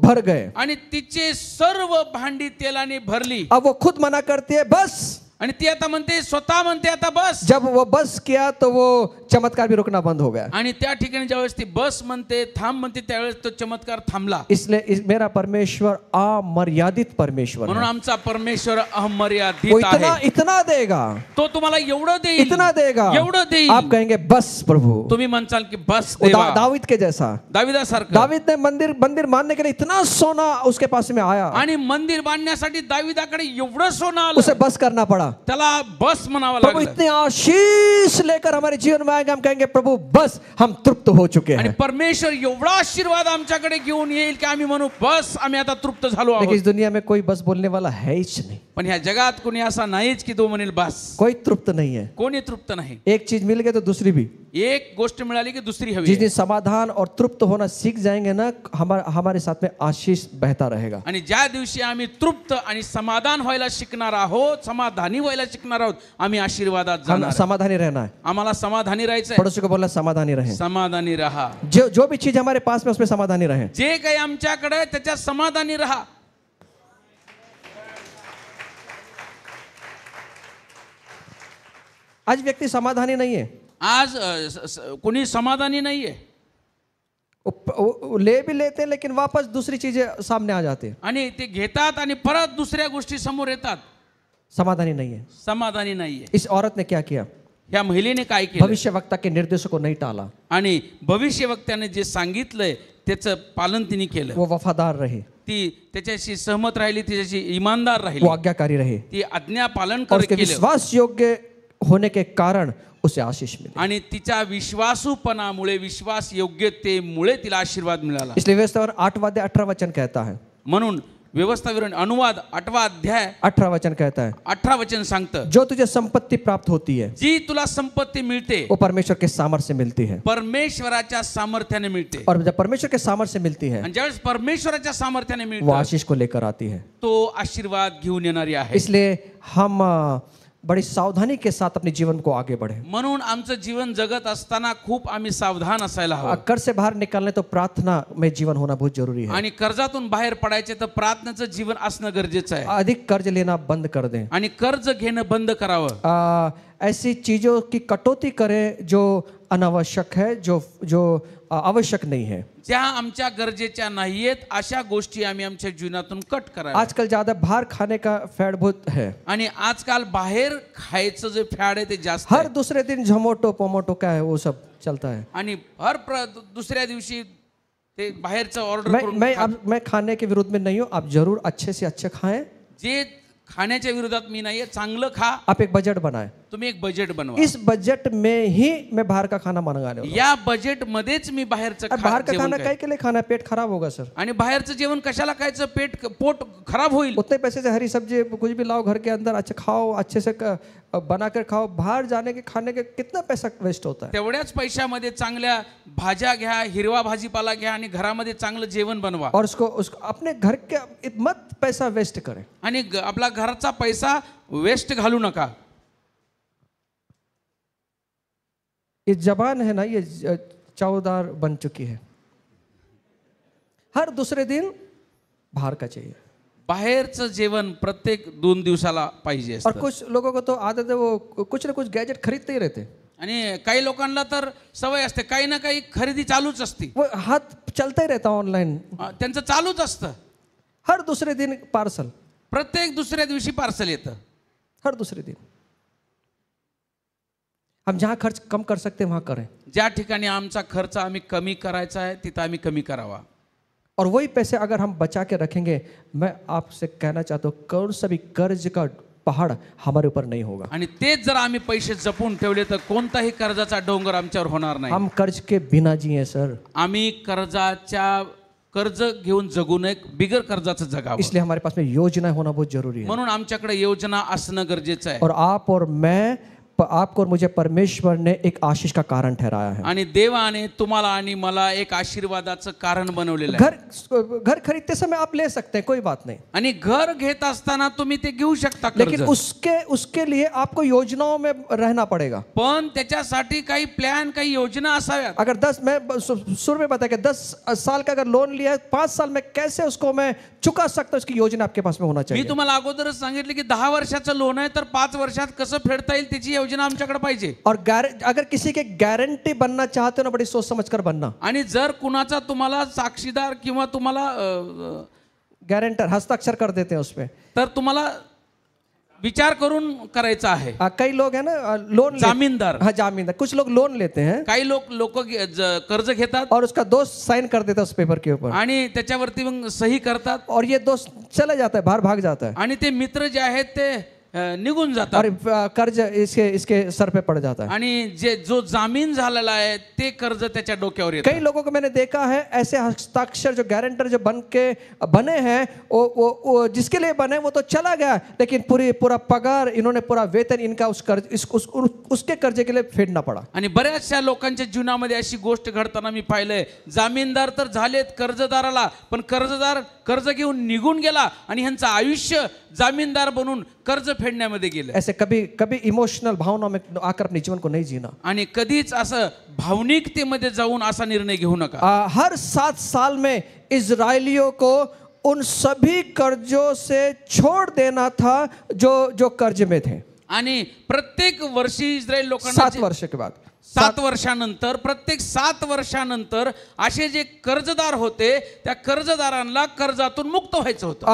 A: भर गए.
B: आणि तिचे सर्व भांडी तेलाने भरली.
A: अब वो खुद मना करती है बस.
B: आणि ती आता म्हणते, स्वतः म्हणते आता बस.
A: जब वो बस किया तो वो चमत्कार भी रुकना बंद हो गया.
B: आणि त्या ठिकाणी ज्यावेळेस ती बस म्हणते, थांब म्हणते, त्यावेळेस तो चमत्कार थांबला.
A: इसलिए मेरा परमेश्वर अमर्यादित परमेश्वर
B: म्हणून
A: है.
B: आमचा परमेश्वर अमर्यादित
A: वो
B: आहे.
A: इतना देगा.
B: तो तुम्हाला एवढं देईल,
A: इतना देगा,
B: एवढं देईल.
A: आप कहेंगे बस प्रभू.
B: तुम्ही म्हणसाल की बस देवा.
A: दावीद के जैसा.
B: दाविदासारखं.
A: दावीद ने मंदिर बांधने के लिए इतना सोना उसके पास में आया.
B: आणि मंदिर बांधण्यासाठी दाविदाकडे एवढं सोनं आलं.
A: उसे बस करना पड़ा.
B: त्याला बस म्हणावं
A: प्रभु
B: लागलं.
A: इतने आशीष लेकर हमारे जीवन में आएंगे, हम कहेंगे प्रभु बस हम तृप्त हो चुके
B: आणि
A: हैं.
B: परमेश्वर एवढा आशीर्वाद आमच्याकडे घेऊन येईल की आम्ही म्हणू बस आम्ही आता तृप्त झालो
A: लेकिन
B: आहोत.
A: इस दुनिया में कोई बस बोलने वाला है ही नहीं.
B: पण ह्या जगात कोणी असा नाहीच की तो म्हणेल बस.
A: कोई तृप्त नहीं है.
B: कोणी तृप्त नाही.
A: एक चीज मिल गई तो दूसरी भी.
B: एक गोष्ट मिळाली की दुसरी हवी
A: जिस
B: आहे.
A: दिन समाधान और तृप्त होना सीख जाएंगे ना, हमारे साथ में आशीष बहता रहेगा.
B: आणि ज्या दिवशी आम्ही तृप्त आणि समाधान व्हायला शिकणार आहोत, समाधानी व्हायला शिकणार आहोत, आम्ही आशीर्वादात
A: हम
B: जाणार.
A: समाधानी रहना है.
B: आम्हाला समाधानी राहायचंय.
A: पड़ोसी को बोलना समाधानी रहे.
B: समाधानी राहा.
A: जो भी चीज हमारे पास में उसमें समाधानी रहे.
B: जे काही आमच्याकडे आहे त्याच्यात समाधानी राहा.
A: आज व्यक्ति समाधानी नहीं है.
B: आज कोणी समाधानी नाहीये.
A: वो ले भी लेते हैं लेकिन वापस दूसरी चीजें सामने आ जाती है.
B: आणि ते घेतात आणि परत दुसऱ्या गोष्टी समोर येतात.
A: समाधानी नहीं है.
B: समाधानी नाहीये.
A: इस औरत ने क्या किया.
B: ह्या महिलेने काय केलं
A: भविष्यवक्ता के निर्देशों को नहीं टाला,
B: आणि भविष्यवक्त्याने जे सांगितलंय त्याचं पालन तिने केलं.
A: वो वफादार रहे,
B: ती त्याच्याशी सहमत राहिली, त्याच्याशी इमानदार
A: वो
B: राहिली,
A: आज्ञाकारी रहे,
B: ती आज्ञा पालन
A: और उसके
B: केलं
A: विश्वास योग्य होने के कारण उसे आशीष मिली.
B: आणि तिच्या विश्वासूपणामुळे, विश्वास योग्यतेमुळे तिला आशीर्वाद मिळाला.
A: इसलिए व्यवस्था 8:18 कहता है,
B: म्हणून व्यवस्थाविवरण अनुवाद 8वा अध्याय
A: 18 कहता है,
B: 18 सांगतं,
A: जो तुझे संपत्ति प्राप्त होती है
B: जी तुला संपत्ती मिळते
A: वो परमेश्वर के सामर्थ्य से मिलती है,
B: परमेश्वराच्या सामर्थ्याने मिळते.
A: और जब परमेश्वर के सामर्थ्य से मिलती है
B: आणि ज्यावेळेस परमेश्वराच्या सामर्थ्याने
A: वो
B: मिळते
A: आशीष को लेकर आती है.
B: तो आशीर्वाद घेऊन येणारी आहे.
A: इसलिए हम बड़ी सावधानी के साथ अपने जीवन को आगे बढ़े.
B: म्हणून आमचं जीवन जगत असताना खूप आम्ही सावधान असायला हवं.
A: कर्ज से बाहर निकलने तो प्रार्थना में जीवन होना बहुत जरूरी है.
B: आणि कर्जातून बाहेर पडायचे तर प्रार्थनेचं जीवन असणं गरजेचं आहे.
A: अधिक कर्ज लेना बंद कर दें,
B: आणि कर्ज घेणं बंद करावं.
A: ऐसी चीजों की कटौती करें जो अनावश्यक है, जो आवश्यक नहीं है.
B: ज्या आमच्या गरजेच्या नाहीयेत अशा गोष्टी आम्ही आमच्या जीवनातून कट कराव्या.
A: आजकल ज्यादा बाहर खाने का फैड बहुत है.
B: आणि आजकाल बाहेर खायचं जे फॅड आहे ते जास्त
A: हर
B: आहे.
A: दूसरे दिन झोमॅटो पोमोटो क्या है वो सब चलता है.
B: आणि दुसऱ्या दिवशी ते बाहेरचं ऑर्डर करून
A: मैं खाने के विरोध में नहीं हूँ. आप जरूर अच्छे से अच्छे खाएं.
B: जे खाण्याच्या विरोधात मी नाहीये, चांगलं खा.
A: आप एक बजट बनाएं.
B: तुम्ही एक बजेट बनवा.
A: इस बजट में ही मैं बाहर का खाना मंगाने वाला हूं.
B: या बजेट मध्येच मी बाहेरचं
A: बाहर का
B: जेवण
A: खाना
B: खाईन.
A: काय के लिए खाना है? पेट खराब होगा सर.
B: आणि बाहेरचं जेवण कशाला खायचं? पोट खराब होईल.
A: उतने पैसे से हरी सब्जी कुछ भी लाओ घर के अंदर, अच्छा खाओ, अच्छे से बना कर खाओ. बाहर जाने के खाने के कितना पैसा वेस्ट होता है.
B: तेवढ्याच पैशामध्ये चांगल्या भाज्या घ्या, हिरवा भाजीपाला घ्या आणि घरामध्ये चांगलं जेवण बनवा.
A: और उसको अपने घर के मत पैसा वेस्ट करें.
B: आणि आपला घरचा पैसा वेस्ट घालू नका.
A: ये जबान है ना, ये चौदार बन चुकी है. हर दूसरे दिन बाहर का चाहिए.
B: बाहेरचं जेवण प्रत्येक 2 दिवसाला पाहिजे
A: और
B: असतं.
A: कुछ लोगों को तो आदत है वो कुछ ना कुछ गैजेट खरीदते ही रहते.
B: आणि काही लोकांना तर सवय असते, काही ना काही खरेदी चालूच असते.
A: वो हाथ चलता ही रहता ऑनलाइन.
B: त्यांचं चालूच असतं.
A: हर दूसरे दिन पार्सल.
B: प्रत्येक दुसऱ्या दिवशी पार्सल येतं.
A: हर दूसरे दिन. हम जहाँ खर्च कम कर सकते हैं वहाँ करें.
B: ज्या ठिकाणी आमचा खर्च आम्ही कमी करायचा आहे तिथं आम्ही कमी करावा.
A: और वही पैसे अगर हम बचा के रखेंगे, मैं आपसे कहना चाहता हूँ कौन सा भी कर्ज का पहाड़ हमारे ऊपर नहीं होगा.
B: आणि तेच जर आम्ही पैसे जपून ठेवले तर कोणताही कर्जाचा डोंगर आमच्यावर होणार नाही.
A: हम कर्ज के बिना जिए सर.
B: आम्ही कर्ज घेऊन जगू नये, बिगर कर्जाचं जगावं.
A: इसलिए हमारे पास में योजना होना बहुत जरूरी है.
B: म्हणून आमच्याकडे योजना असणं गरजेचं आहे.
A: और आप और मैं, आपको और मुझे परमेश्वर ने एक आशीष का कारण ठहराया है.
B: आणि देवाने तुम्हाला आणि मला एक आशीर्वादाचं कारण बनवलेलं आहे.
A: घर खरीदते समय आप ले सकते हैं, कोई बात नहीं.
B: आणि घर घेत असताना तुम्ही ते घेऊ शकता कर्ज.
A: लेकिन उसके लिए आपको योजनाओं में रहना पड़ेगा.
B: पण त्याच्यासाठी काही प्लॅन, काही योजना असाव्यात.
A: अगर 10 मैं शुरू में बताया कि 10 साल का अगर लोन लिया है, 5 साल में कैसे उसको मैं चुका सकता हूं, उसकी योजना आपके पास में होना चाहिए.
B: मी तुम्हाला अगोदरच सांगितलं की 10 वर्षाचं लोन आहे तर 5 वर्षात कसं फेडता येईल त्याची योजना आमच्याकडे पाहिजे.
A: और अगर किसी के गारंटी बनना चाहते हो ना, बड़ी सोच समझ कर बनना.
B: आणि जर कुणाचा तुम्हाला साक्षीदार किंवा तुम्हाला
A: गारंटर हस्ताक्षर कर देते हैं उसमें,
B: तर तुम्हाला विचार करून करायचा आहे.
A: कई लोग है ना लोन
B: जामीनदार.
A: हाँ जामीनदार. कुछ लोग लोन लेते हैं,
B: काही लोक कर्ज घेतात
A: और उसका दोस्त साइन कर देता है उस पेपर के ऊपर,
B: आणि त्याच्यावरती मग सही करतात.
A: और ये दोस्त चला जाता है, बाहर भाग जाता है,
B: आणि ते मित्र जे आहेत ते निघून जातात.
A: और कर्ज इसके सर पे पड़ जाता है.
B: आणि जो जामीन झालेला आहे ते कर्ज त्याच्या डोक्यावर येतं.
A: कई लोगों को मैंने देखा है ऐसे हस्ताक्षर जो गारंटर जो बने हैं, वो जिसके लिए बने वो तो चला गया, लेकिन पूरा पगार इन्होंने, पूरा वेतन इनका उसके कर्जे के लिए फेडना पड़ा.
B: आणि बऱ्याचशा लोकांच्या जीवनामध्ये अशी गोष्ट घडताना मी पाहिलंय. जामीनदार तर झालेत कर्जदाराला, पण कर्जदार कर्ज घेऊन निघून गेला आणि ह्यांचं आयुष्य जामीनदार बनून कर्ज फेडण्यामध्ये गेलं.
A: ऐसे कभी इमोशनल भावना में आकर अपने जीवन को नहीं जीना.
B: आणि कधीच असं भावनिकतेमध्ये जाऊन असा निर्णय घेऊ नका.
A: हर 7 साल में इजरायलियों को उन सभी कर्जों से छोड़ देना था जो कर्ज में थे.
B: आणि प्रत्येक वर्षी इस्रायल लोकांना
A: 7 वर्ष के बाद
B: 7 वर्षानंतर प्रत्येक 7 वर्षानंतर असे जे कर्जदार होते त्या कर्जदारांना कर्जातून मुक्त व्हायचं होतं.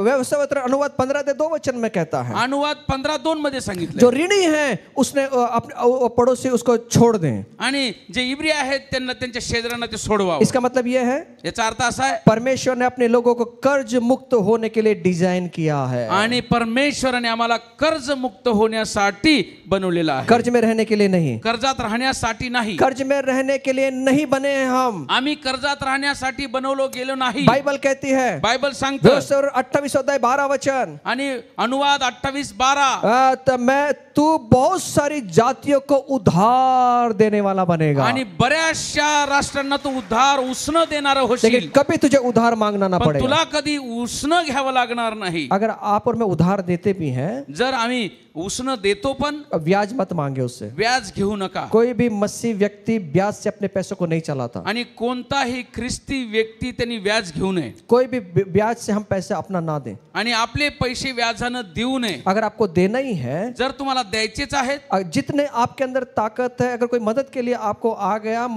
A: व्यवस्था अनुवाद 15:2 में कहता है,
B: अनुवाद 15:2 मध्ये सांगितलं,
A: जो ऋणी है उसने अपने पड़ोसी उसको छोड़ दें.
B: आणि जे इब्री आहेत त्यांना त्यांच्या शेजाऱ्यांना ते सोडवावं.
A: इसका मतलब यह है,
B: याचा अर्थ असा आहे,
A: परमेश्वर ने अपने लोगों को कर्ज मुक्त होने के लिए डिजाइन किया है.
B: आणि परमेश्वराने आम्हाला कर्ज मुक्त होण्यासाठी बनवलेला आहे,
A: कर्ज में रहने के लिए नहीं,
B: कर्जात राहण्यासाठी नाही.
A: कर्ज में रहने के लिए नहीं बने हैं हम.
B: आम्ही कर्जात राहण्यासाठी बनवलो गेलो नाही.
A: बाइबल कहती है,
B: बायबल सांगतं,
A: 28:12
B: आणि अनुवाद 28:12,
A: तू बहुत सारी जातियों को उधार देने वाला बनेगा.
B: आणि बऱ्याचशा राष्ट्रांना तू उधार उसनं देणार होशील,
A: लेकिन कभी तुझे उधार मांगना ना
B: पण
A: पड़ेगा.
B: तुला कधी उसनं घ्यावं लागणार नाही.
A: अगर आप और मैं उधार देते भी हैं,
B: जर आम्ही उसनं देतो पण
A: ब्याज मत मांगे उससे.
B: व्याज घेऊ नका.
A: कोई भी मसीह व्यक्ति ब्याज से अपने पैसों को नहीं चलाता.
B: आणि कोणताही ख्रिस्ती व्यक्ती त्यांनी व्याज घेऊ नये.
A: कोई भी ब्याज से हम पैसे अपना ना दें.
B: आणि आपले पैसे व्याजानं देऊ नये.
A: अगर आपको देना ही है,
B: जर तुम्हाला द्यायचेच आहेत,
A: जितने आपके अंदर ताकत है, अगर कोई मदद के लिए आपको आ गया,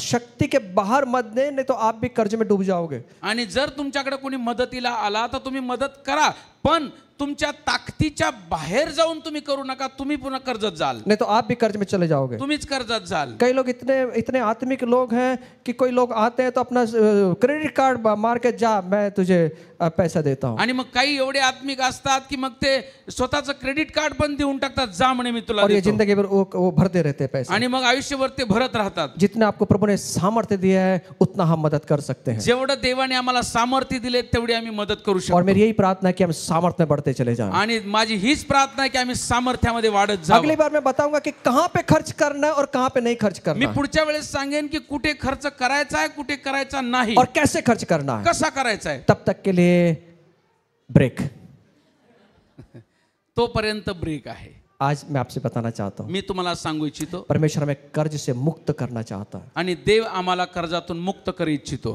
A: शक्ति के बाहर मत दे, नहीं तो आप भी कर्ज में डूब जाओगे.
B: आणि जर तुमच्याकडे कोणी मदतीला आला तर तुम्ही मदत करा, पण तुमच्या ताकदीच्या बाहेर जाऊन तुम्ही करू नका. तुम्ही पुन्हा कर्जात जाल,
A: नहीं तो आप भी कर्ज में चले जाओगे.
B: तुम्हीच कर्जात जाल.
A: कई लोग इतने आत्मिक लोग हैं कि कोई लोग आते हैं तो अपना क्रेडिट कार्ड मार के जा, मैं तुझे पैसा देता हूं.
B: आणि मग काही एवढे आत्मिक असतात की मग ते स्वतःचं क्रेडिट कार्ड पण देऊन टाकतात, जा म्हणे मी तुला
A: और ये
B: देतो.
A: जिंदगी भर वो भरते रहते हैं पैसे.
B: आणि मग आयुष्यभर ते भरत राहतात.
A: जितने आपको प्रभु ने सामर्थ्य दिया है उतना हम मदद कर सकते हैं.
B: जेवढं देवाने आम्हाला सामर्थ्य दिले तेवढी आम्ही मदत करू
A: और
B: शकतो.
A: मेरी यही प्रार्थना है कि हम सामर्थ्य में बढ़ते चले जाएं.
B: आणि माझी हीच प्रार्थना आहे की आम्ही सामर्थ्यामध्ये वाढत
A: अगली
B: जाऊ.
A: बार मैं बताऊंगा कि कहां पे खर्च करना है और कहां पे नहीं खर्च
B: मी
A: करना है,
B: पुढच्या वेळेस सांगेन की कुठे खर्च करायचा आहे, कुठे करायचा नाही,
A: और कैसे खर्च करना है.
B: कसा करायचा आहे.
A: तब तक के लिए ब्रेक.
B: तोपर्यंत ब्रेक आहे.
A: आज मैं आपसे बताना चाहता हूं,
B: मी तुम्हाला सांगू इच्छितो,
A: परमेश्वर हमें कर्ज से मुक्त करना चाहता है.
B: आणि देव आम्हाला कर्जातून मुक्त करू इच्छितो.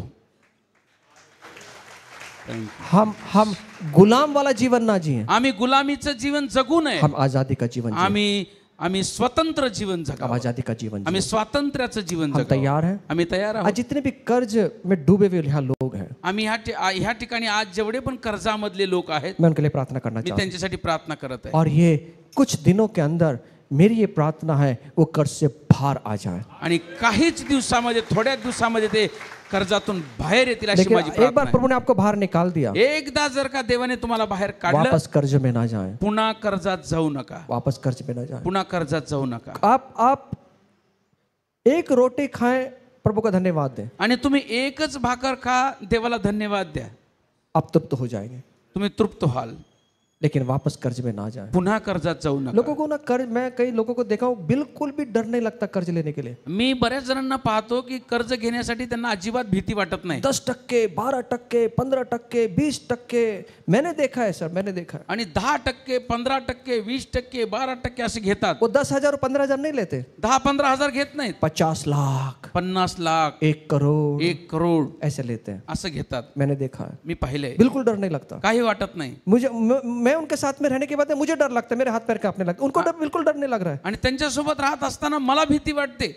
A: हम गुलाम वाला जीवन ना जिए,
B: आम्ही गुलामीचं जीवन जगू नये.
A: हम आजादी का जीवन जिए.
B: आम्ही स्वतंत्र जीवन
A: हम
B: जगावं.
A: आजादी का जीवन
B: आम्ही
A: जिए.
B: स्वातंत्र्याचं जीवन
A: हम
B: जगावं.
A: तैयार हैं.
B: आम्ही तयार
A: आज
B: आहोत.
A: जितने भी कर्ज में डूबे हुए यहाँ लोग हैं,
B: आम्ही ह्या ठिकाणी आज जेवढे पण कर्जामधले लोक आहेत,
A: मैं उनके लिए प्रार्थना करना
B: मी
A: चाहता हूँ.
B: त्यांच्यासाठी प्रार्थना करत आहे.
A: और ये कुछ दिनों के अंदर मेरी ये प्रार्थना है वो कर्ज से बाहर आ जाए.
B: आणि काहीच दिवसामध्ये, थोड्या दिवसामध्ये ते कर्जातून बाहेर येतील अशी
A: लेकिन
B: माझी
A: एक बार
B: प्रार्थना
A: प्रभु ने आपको बाहर निकाल दिया,
B: आहे. एकदा जर का देवाने तुम्हाला बाहेर काढलं,
A: वापस कर्ज में ना जाए.
B: पुन्हा कर्जात जाऊ नका.
A: वापस कर्ज में ना जाए.
B: पुन्हा कर्जात जाऊ नका.
A: आप एक रोटी खाएं, प्रभु का धन्यवाद दें,
B: आणि तुम्ही एकच भाकर खा, देवाला धन्यवाद द्या,
A: आप तृप्त हो जाएंगे.
B: तुम्ही तृप्त व्हाल.
A: लेकिन वापस कर्ज में ना जाए.
B: पुन्हा कर्जात जाऊ नका.
A: लोगों को ना कर्ज, मैं कई लोगों को देखा हूँ बिल्कुल भी डर नहीं लगता कर्ज लेने के लिए.
B: मी बऱ्याच जणांना पाहतो की कर्ज घेण्यासाठी त्यांना अजिबात भीती वाटत नाही.
A: 10%, 12%, 15%, 20%, मैंने देखा है सर, मैंने देखा है.
B: आणि 10%, 15%, 20%, 12% असे घेतात.
A: वो 10,000 और 15,000 नहीं लेते,
B: 10-15 हजार घेत नाहीत.
A: 50 लाख,
B: 50 लाख,
A: 1 करोड़,
B: 1 करोड
A: ऐसे लेते हैं.
B: असं घेतात.
A: मैंने देखा है.
B: मी पाहिलंय.
A: बिल्कुल डर नहीं लगता
B: काही वाटत नाही.
A: मुझे. मैं उनके साथ में रहने के बाद मुझे डर लगता है, मेरे हाथ पैर कांपने लगते. उनको बिल्कुल डर नहीं लग रहा है.
B: आणि त्यांच्यासोबत राहत असताना मला भीती वाटते.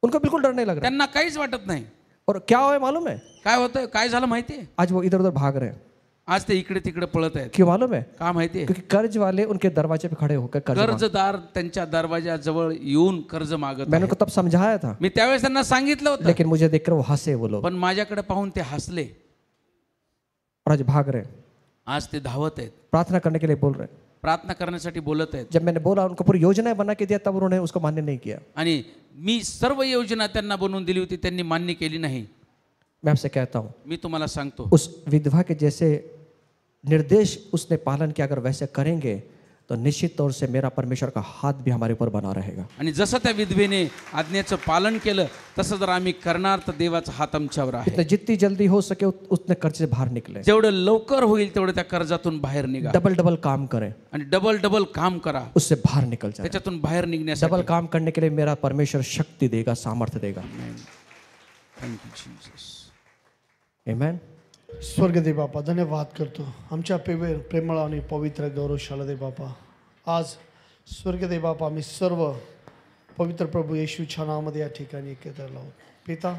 A: उनको बिल्कुल डर नहीं लग रहा है.
B: त्यांना काहीच वाटत नाही.
A: और क्या हुआ है मालूम है?
B: काय होतंय, काय झालं माहितीये?
A: आज वो इधर उधर भाग रहे हैं.
B: आज ते इकडे तिकडे पळत आहेत.
A: क्यों मालूम है?
B: का माहितीये?
A: क्योंकि कर्ज वाले उनके दरवाजे पे खड़े होकर कर्ज मांग.
B: कर्जदार त्यांच्या दरवाजाजवळ येऊन कर्ज मागत
A: मैंने
B: आहेत.
A: उनको तब समझाया था,
B: मी त्यावेळेस त्यांना सांगितलं होतं,
A: लेकिन मुझे देखकर वो हंसे वो लोग,
B: पण माझ्याकडे पाहून ते हसले.
A: और आज भाग रहे हैं.
B: आज ते धावत आहेत,
A: प्रार्थना करने के लिए बोल रहे हैं.
B: प्रार्थना करण्यासाठी बोलत आहेत.
A: जब मैंने बोला, उनको पूरी योजनाएं बना के दिया, तब उन्होंने उसको मान्य नहीं किया.
B: आणि मी सर्व योजना त्यांना बनवून दिली होती, त्यांनी मान्य केली नाही.
A: मैं आपसे कहता हूँ,
B: मी तुम्हाला सांगतो,
A: उस विधवा के जैसे निर्देश उसने पालन किया, अगर वैसे करेंगे तो निश्चित तौर से मेरा परमेश्वर का हाथ भी हमारे ऊपर बना रहेगा.
B: आणि जसं त्या विधवेने आज्ञेचं पालन केलं तसं जर आम्ही करणार तर देवाचा हात आमच्यावर आहे.
A: इतने जितनी जल्दी हो सके उतने कर्ज से बाहर निकले.
B: जेवढं लवकर होईल तेवढं त्या कर्जातून बाहेर निघा.
A: डबल डबल काम करें,
B: आणि डबल डबल काम करा,
A: उससे बाहर निकल जाए.
B: त्याच्यातून बाहेर निघण्यासाठी.
A: डबल काम करने के लिए मेरा परमेश्वर शक्ति देगा, सामर्थ्य देगा.
B: Thank you Jesus.
A: आमेन.
C: स्वर्गदेव बापा, धन्यवाद करतो आमच्या प्रेमळ आणि पवित्र गौरवशाला देव बापा. आज स्वर्गदेव बापा, आम्ही सर्व पवित्र प्रभू येशूच्या नावामध्ये या ठिकाणी एकत्र आहोत. पिता,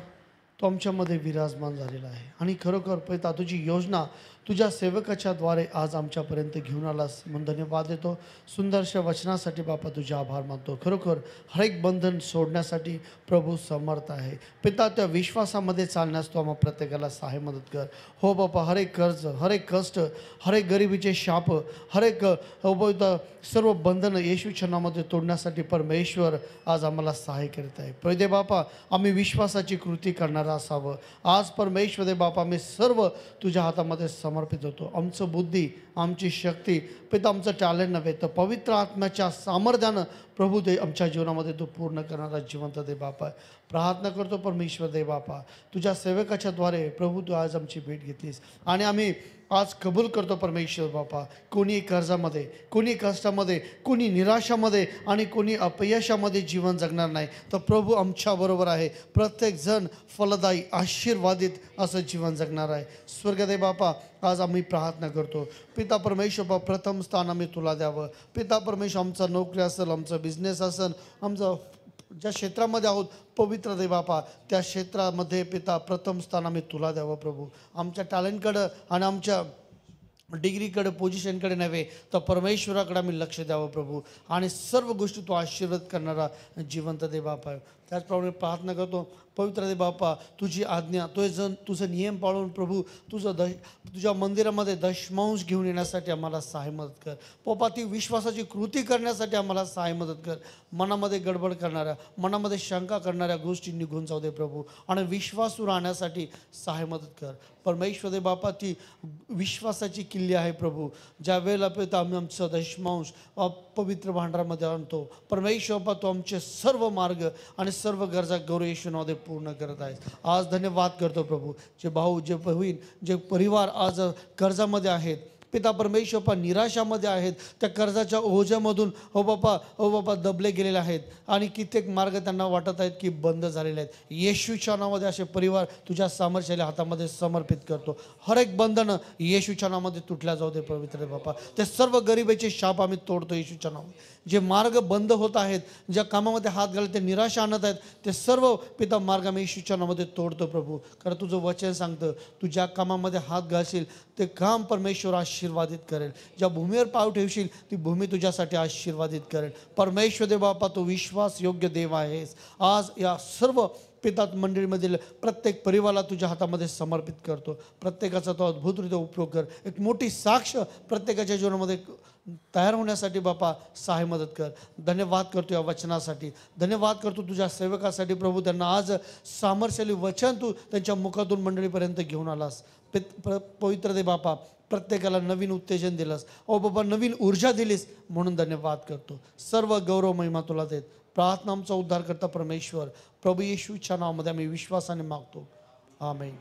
C: तो आमच्यामध्ये विराजमान झालेला आहे आणि खरोखर पिता तुझी योजना तुझ्या सेवकाच्या द्वारे आज आमच्यापर्यंत घेऊन आलास म्हणून धन्यवाद देतो. सुंदरशा वचनासाठी बापा तुझे आभार मानतो. खरोखर हर एक बंधन सोडण्यासाठी प्रभू समर्थ आहे. पिता, त्या विश्वासामध्ये चालण्यास तो आम्हा प्रत्येकाला सहाय्य मदत कर. हो बापा, हर एक कर्ज, हर एक कष्ट, हर एक गरिबीचे शाप, हर एक हो पिता सर्व बंधन येशूच्या नावामध्ये तोडण्यासाठी परमेश्वर आज आम्हाला सहाय्य करत आहे. प्रभू दे बापा, आम्ही विश्वासाची कृती करणारा असावं. आज परमेश्वर दे बापा, आम्ही सर्व तुझ्या हातामध्ये समर्पित होतो. आमचं बुद्धी, आमची शक्ती पिता, आमचं टॅलेंट नव्हे तर पवित्र आत्म्याच्या सामर्थ्यानं प्रभू दे आमच्या जीवनामध्ये तो पूर्ण करणारा जिवंत दे बापा. प्रार्थना करतो परमेश्वर दे बापा, तुझ्या सेवकाच्या द्वारे प्रभू तू आज आमची भेट घेतलीस आणि आम्ही आज कबूल करतो परमेश्वर बापा. कोणी कर्जामध्ये, कोणी कष्टामध्ये, कोणी निराशामध्ये आणि कोणी अपयशामध्ये जीवन जगणार नाही तर प्रभू आमच्याबरोबर आहे. प्रत्येकजण फलदायी आशीर्वादित असं जीवन जगणार आहे. स्वर्गदेव बापा, आज आम्ही प्रार्थना करतो पिता परमेश्वर बापा, प्रथम स्थान आम्ही तुला द्यावं. पिता परमेश्वर, आमचा नोकरी असेल, आमचा बिझनेस असेल, आमचं ज्या क्षेत्रामध्ये आहोत पवित्र दे बापा, त्या क्षेत्रामध्ये पिता प्रथम स्थान आम्ही तुला द्यावं प्रभू. आमच्या टॅलेंटकडं आणि आमच्या डिग्रीकडे, पोझिशनकडे नव्हे तर परमेश्वराकडे आम्ही लक्ष द्यावं प्रभू आणि सर्व गोष्टी तो आशीर्वाद करणारा जिवंत दे बापा. त्याचप्रमाणे प्रार्थना करतो पवित्र दे बापा, तुझी आज्ञा, तुझं नियम पाळून प्रभू तुझ्या मंदिरामध्ये दशमांश घेऊन येण्यासाठी आम्हाला सहाय्य मदत कर. बापा, ती विश्वासाची कृती करण्यासाठी आम्हाला सहाय्य मदत कर. मनामध्ये गडबड करणाऱ्या, मनामध्ये शंका करणाऱ्या गोष्टी निघून जाऊ दे प्रभू आणि विश्वासू राहण्यासाठी सहाय्य मदत कर. परमेश्वर दे बापा, ती विश्वासाची किल्ली आहे प्रभू. ज्या वेळेला पिता आम्ही आमचं दशमांश पवित्र भांडारामध्ये आणतो परमेश्वर बापा, तो आमचे सर्व मार्ग आणि सर्व गरजा गौरव येशू नावामध्ये पूर्ण करत आहेत. आज धन्यवाद करतो प्रभू. जे भाऊ, जे बहीण, जे परिवार आज कर्जामध्ये आहेत पिता परमेश्वर बापा, निराशामध्ये आहेत, त्या कर्जाच्या ओझ्यामधून हो बापा दबले गेलेले आहेत आणि कित्येक मार्ग त्यांना वाटत आहेत की बंद झालेले आहेत. येशूच्या नावामध्ये असे परिवार तुझ्या सामर्थ्याच्या हातामध्ये समर्पित करतो. हर एक बंधन येशूच्या नावामध्ये तुटल्या जाऊ दे पवित्र बापा. ते सर्व गरिबीचे शाप आम्ही तोडतो येशूच्या नावामध्ये. जे मार्ग बंद होत आहेत, ज्या कामामध्ये हात घालत ते निराशा आणत आहेत, ते सर्व पिता मार्ग आम्ही येशूच्या नावामध्ये तोडतो प्रभू. कारण तुझं वचन सांगतं, तू ज्या कामामध्ये हात घालशील ते काम परमेश्वर आशीर्वादित करेल. ज्या भूमीवर पाव ठेवशील ती भूमी तुझ्यासाठी आशीर्वादित करेल. परमेश्वर देव बापा, तो विश्वास योग्य देव आहेस. आज या सर्व पिता मंडळीमधील प्रत्येक परिवाराला तुझ्या हातामध्ये समर्पित करतो. प्रत्येकाचा तो अद्भुतरित्या उपयोग कर. एक मोठी साक्ष प्रत्येकाच्या जीवनामध्ये तयार होण्यासाठी बापा सहाय्य मदत कर. धन्यवाद करतो या वचनासाठी. धन्यवाद करतो तुझ्या सेवकासाठी प्रभू. त्यांना आज सामर्थ्यशाली वचन तू त्यांच्या मुखातून मंडळीपर्यंत घेऊन आलास. पवित्र दे बापा, प्रत्येकाला नवीन उत्तेजन दिलंस. ओ बाबा, नवीन ऊर्जा दिलीस म्हणून धन्यवाद करतो. सर्व गौरव महिमा तुला देत प्रार्थना आमचा उद्धार करता परमेश्वर प्रभू येशूच्या नावामध्ये आम्ही विश्वासाने मागतो. आमेन.